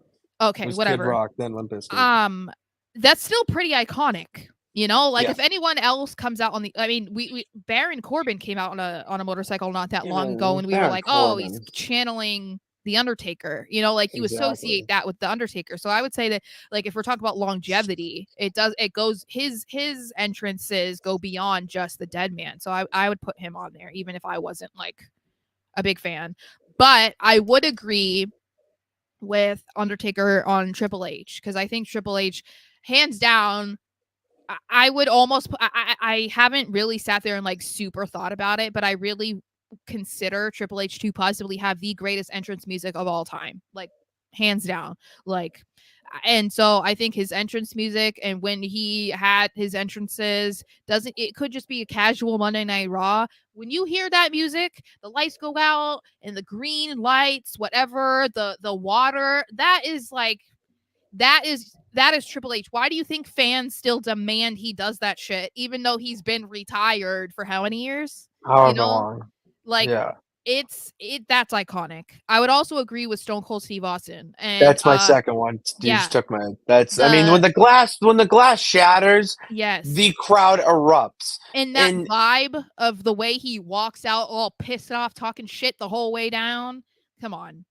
Okay, it was whatever. Kid Rock, then Limp Bizkit. That's still pretty iconic. You know, like if anyone else comes out on the, I mean, we Baron Corbin came out on a motorcycle not that long ago, and we were like, oh, he's channeling the Undertaker. You know, like you associate that with the Undertaker. So I would say that, like, if we're talking about longevity, it goes, his entrances go beyond just the dead man. So I would put him on there, even if I wasn't like a big fan. But I would agree with Undertaker on Triple H, because I think Triple H, hands down, I would almost, I haven't really sat there and like super thought about it, but I really consider Triple H to possibly have the greatest entrance music of all time, like hands down. Like, and so I think his entrance music, and when he had his entrances, it could just be a casual Monday Night Raw. When you hear that music, the lights go out and the green lights, whatever, the water, that is Triple H. Why do you think fans still demand he does that shit, even though he's been retired for how many years? However long. Like, that's iconic. I would also agree with Stone Cold Steve Austin. And that's my second one. You just took my. I mean, when the glass shatters, the crowd erupts. And that vibe of the way he walks out all pissed off, talking shit the whole way down. Come on.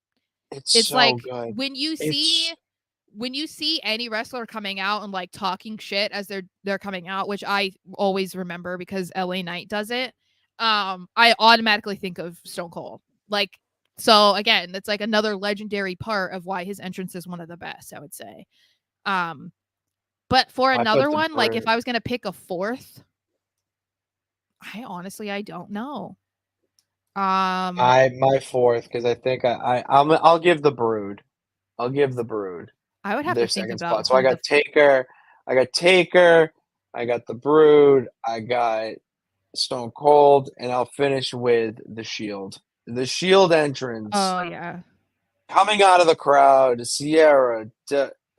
It's so like good. When you see any wrestler coming out and like talking shit as they're coming out, which I always remember because LA Knight does it, I automatically think of Stone Cold. Like, so again, that's like another legendary part of why his entrance is one of the best, I would say. But for another one, like if I was gonna pick a fourth, I don't know. My fourth, because I think I'll give the Brood. I'll give the Brood. I would have to think about. So I got Taker. I got the Brood. I got Stone Cold, and I'll finish with the Shield. The Shield entrance. Oh yeah. Coming out of the crowd, Sierra,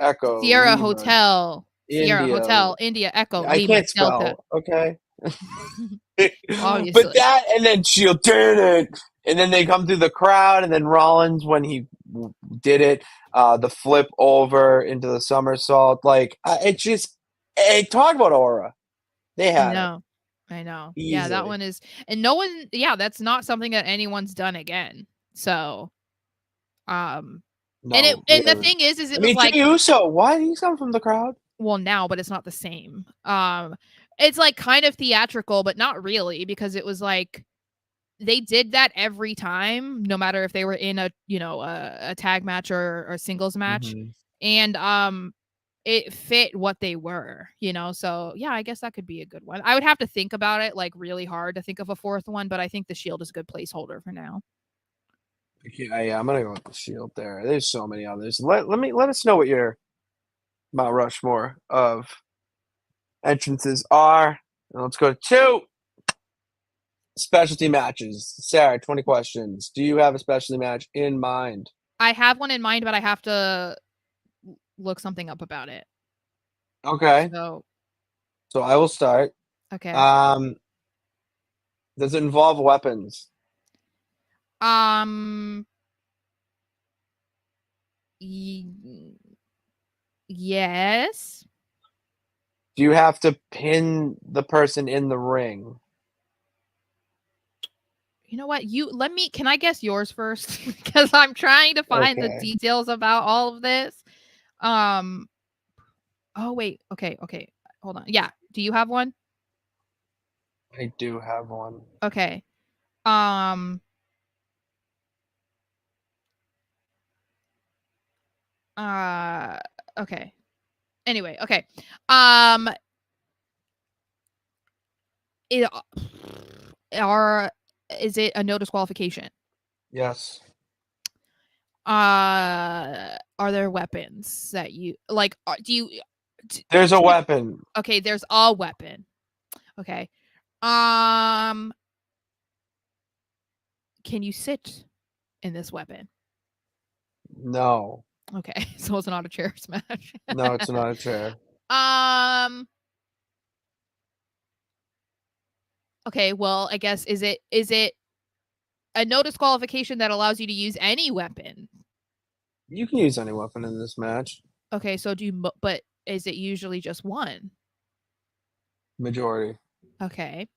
Echo, Sierra Lima, Hotel, Sierra Hotel, India, Echo, I Lima, can't spell. Delta. Okay. Obviously. But that, and then Shield did it, and then they come through the crowd, and then Rollins, when he did it, the flip over into the somersault, like it just, talk about aura. They had it. I know. Easily. Yeah, that one is, and no one. Yeah, that's not something that anyone's done again. So, no, and the thing is it was like, Jey Uso. Why did he come from the crowd? Well, now, but it's not the same. It's like kind of theatrical, but not really, because it was like they did that every time, no matter if they were in a tag match or a singles match, and it fit what they were, So yeah, I guess that could be a good one. I would have to think about it like really hard to think of a fourth one, but I think the Shield is a good placeholder for now. Yeah, I'm gonna go with the Shield there. There's so many others. Let us know what your Mount Rushmore of entrances are. And let's go to 2 specialty matches. Sarah, 20 questions. Do you have a specialty match in mind? I have one in mind, but I have to look something up about it. Okay. So I will start. Okay. Does it involve weapons? Yes. Do you have to pin the person in the ring? You know what? Can I guess yours first? Because I'm trying to find the details about all of this. Oh wait. Okay. Hold on. Yeah. Do you have one? I do have one. Okay. Okay. Anyway, okay. Is it a no disqualification? Yes. Are there weapons that you like? There's a weapon. Okay, there's a weapon. Okay. Can you sit in this weapon? No. Okay, so it's not a chair smash. No, it's not a chair. Okay, well, I guess is it a no disqualification that allows you to use any weapon? You can use any weapon in this match. Okay, so but is it usually just one? Majority. Okay.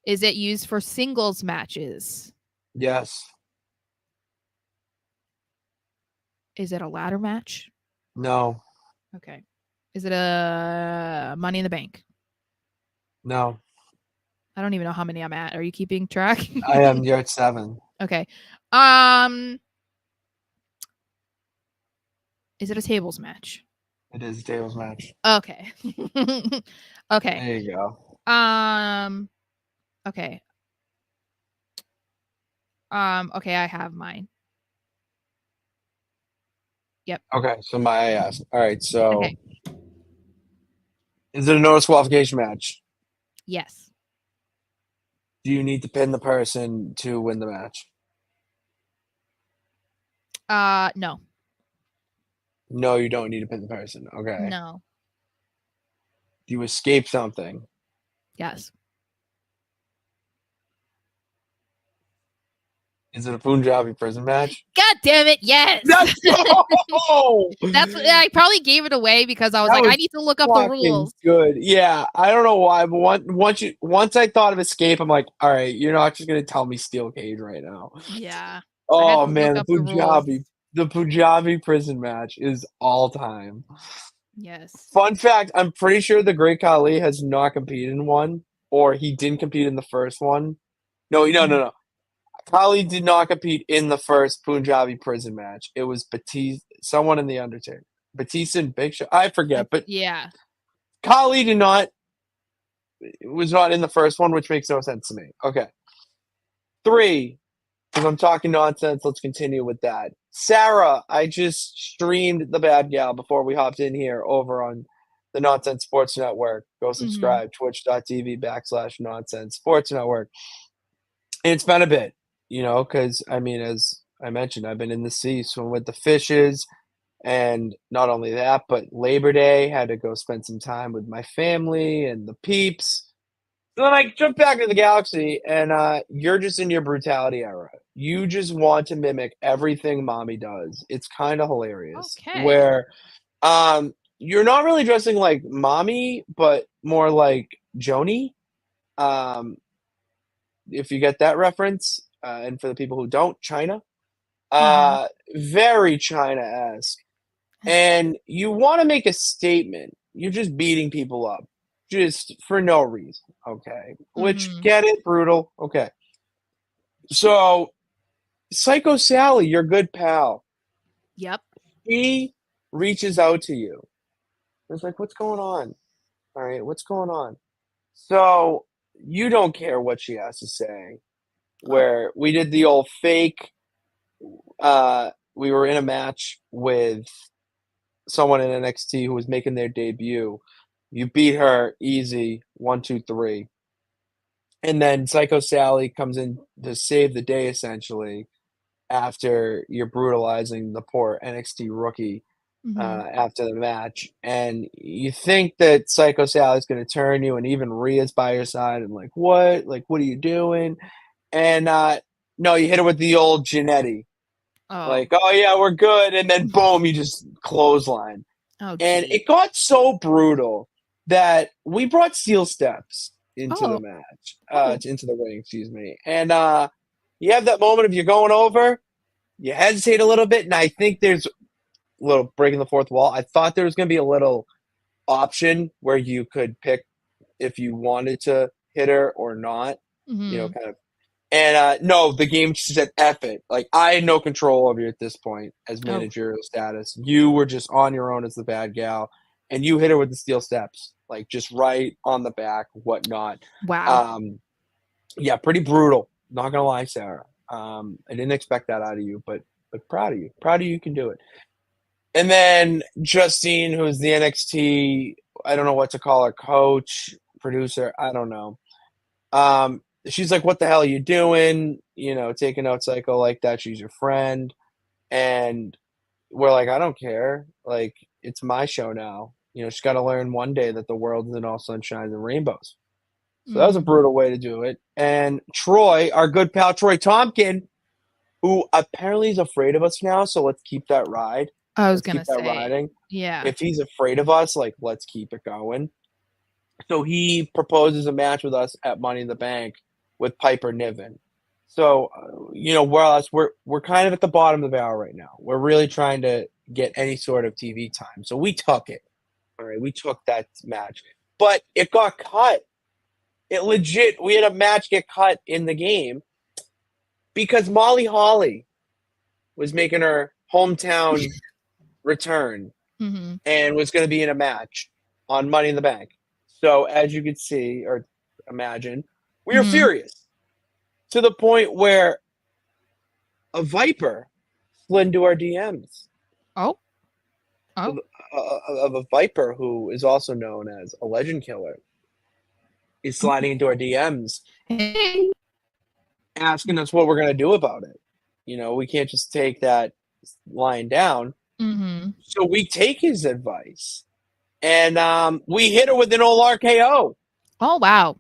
Is it used for singles matches? Yes. Is it a ladder match? No. Okay. Is it a Money in the Bank? No. I don't even know how many I'm at. Are you keeping track? I am. You're at 7. Okay. Is it a tables match? It is a tables match. Okay. Okay. There you go. Okay. Okay, I have mine. Yep. Okay, so I asked. All right, so okay. Is it a no disqualification match? Yes. Do you need to pin the person to win the match? No. No, you don't need to pin the person. Okay. No. Do you escape something? Yes. Is it a Punjabi prison match? God damn it! Yes. Let's go! That's I probably gave it away because I was like, I need to look up the rules. Good. Yeah, I don't know why, but once I thought of escape, I'm like, all right, you're not just gonna tell me steel cage right now. Yeah. Oh man, the Punjabi prison match is all time. Yes. Fun fact: I'm pretty sure the Great Khali has not competed in one, or he didn't compete in the first one. No. Khali did not compete in the first Punjabi prison match. It was Batista, someone in the Undertaker, Batista and Big Show. I forget, but yeah, Khali was not in the first one, which makes no sense to me. Okay, 3. Because I'm talking nonsense, let's continue with that. Sara, I just streamed The Bad Gal before we hopped in here over on the Nonsense Sports Network. Go subscribe, twitch.tv/Nonsense Sports Network. And it's been a bit, because, as I mentioned, I've been in the sea, swimming with the fishes. And not only that, but Labor Day, had to go spend some time with my family and the peeps. Then I jump back into the galaxy, and you're just in your brutality era. You just want to mimic everything mommy does. It's kind of hilarious. Okay. Where you're not really dressing like mommy, but more like Joni. If you get that reference, and for the people who don't, China. Very China-esque. And you want to make a statement. You're just beating people up. Just for no reason, okay? Which, get it? Brutal. Okay. So, Psycho Sally, your good pal. Yep. He reaches out to you. It's like, what's going on? All right, what's going on? So, you don't care what she has to say. Where we did the old fake, we were in a match with someone in NXT who was making their debut. You beat her easy, 1, 2, 3. And then Psycho Sally comes in to save the day, essentially, after you're brutalizing the poor NXT rookie after the match. And you think that Psycho Sally's going to turn you, and even Rhea's by your side and like, what? Like, what are you doing? And No, you hit her with the old Janetti. Oh. Like, oh yeah, we're good, and then boom, you just clothesline. Oh, and geez. it got so brutal that we brought steel steps into the match, into the ring, excuse me. And you have that moment of you're going over, you hesitate a little bit, and I think there's a little breaking the fourth wall. I thought there was going to be a little option where you could pick if you wanted to hit her or not, kind of. And no, the game said F it. Like, I had no control over you at this point as managerial status. You were just on your own as the bad gal, and you hit her with the steel steps, like just right on the back, whatnot. Wow. Yeah, pretty brutal. Not gonna lie, Sarah. I didn't expect that out of you, but proud of you. Proud of you can do it. And then Justine, who's the NXT, I don't know what to call her, coach, producer, I don't know. She's like, what the hell are you doing? Taking out Psycho like that. She's your friend. And we're like, I don't care. Like, it's my show now. She's got to learn one day that the world isn't all sunshine and rainbows. So that was a brutal way to do it. And Troy, our good pal Troy Tompkin, who apparently is afraid of us now, so let's keep that ride. I was going to say, riding. Yeah. If he's afraid of us, like, let's keep it going. So he proposes a match with us at Money in the Bank with Piper Niven. So, we're kind of at the bottom of the barrel right now. We're really trying to get any sort of TV time. So we took it. All right, we took that match. But it got cut. We had a match get cut in the game because Molly Holly was making her hometown return and was going to be in a match on Money in the Bank. So as you could see or imagine, we were furious to the point where a Viper slid into our DMs. Oh. Of a Viper who is also known as a legend killer is sliding into our DMs, asking us what we're going to do about it. We can't just take that lying down. So we take his advice, and we hit her with an old RKO. Oh, wow.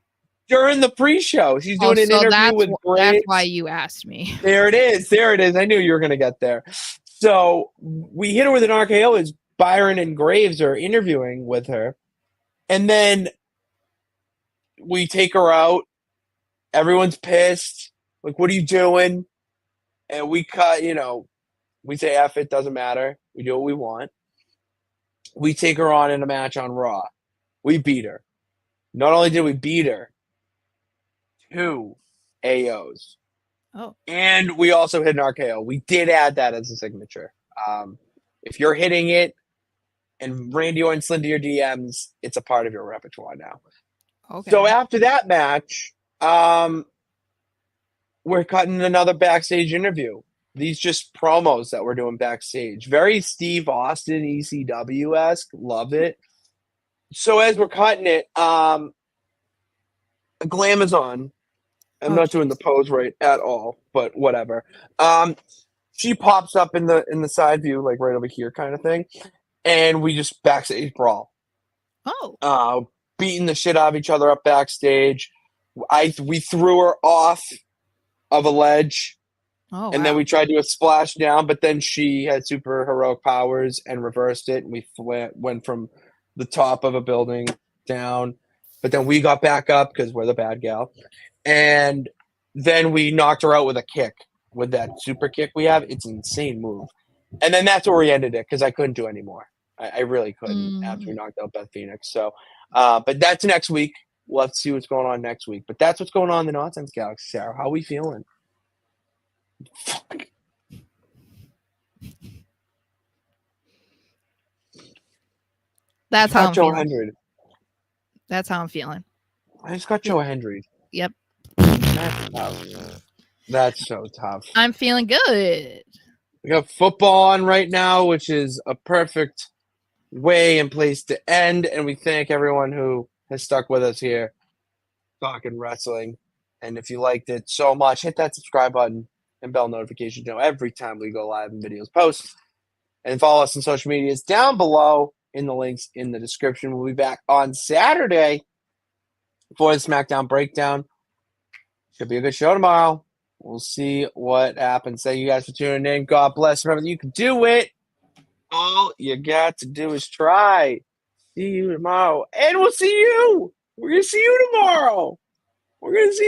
During the pre-show. She's doing an interview with Graves. That's why you asked me. There it is. I knew you were going to get there. So we hit her with an RKO as Byron and Graves are interviewing with her. And then we take her out. Everyone's pissed. Like, what are you doing? And we cut, we say, F it, doesn't matter. We do what we want. We take her on in a match on Raw. We beat her. Not only did we beat her, 2 AOs. Oh. And we also hit an RKO. We did add that as a signature. If you're hitting it and Randy Orton slid into your DMs, it's a part of your repertoire now. Okay. So after that match, we're cutting another backstage interview. These just promos that we're doing backstage. Very Steve Austin, ECW-esque. Love it. So as we're cutting it, Glamazon, I'm not doing the pose right at all, but whatever. She pops up in the side view, like right over here kind of thing. And we just backstage brawl. Oh. Beating the shit out of each other up backstage. We threw her off of a ledge. Oh, and then we tried to do a splash down, but then she had super heroic powers and reversed it. And we went from the top of a building down. But then we got back up because we're the bad gal. And then we knocked her out with a kick, with that super kick we have. It's an insane move. And then that's where we ended it because I couldn't do any more. I really couldn't after we knocked out Beth Phoenix. So, but that's next week. We'll have to see what's going on next week. But that's what's going on in the Nonsense Galaxy, Sarah. How are we feeling? Fuck. That's how I'm feeling. Hendry. That's how I'm feeling. I just got Joe Hendry. Yep. That's tough. That's so tough. I'm feeling good. We got football on right now, which is a perfect way and place to end. And we thank everyone who has stuck with us here talking wrestling. And if you liked it so much, hit that subscribe button and bell notification to know every time we go live and videos post. And follow us on social medias down below in the links in the description. We'll be back on Saturday for the SmackDown Breakdown. Should be a good show tomorrow. We'll see what happens. Thank you guys for tuning in. God bless. Remember, you can do it. All you got to do is try. See you tomorrow. And we'll see you. We're going to see you tomorrow. We're going to see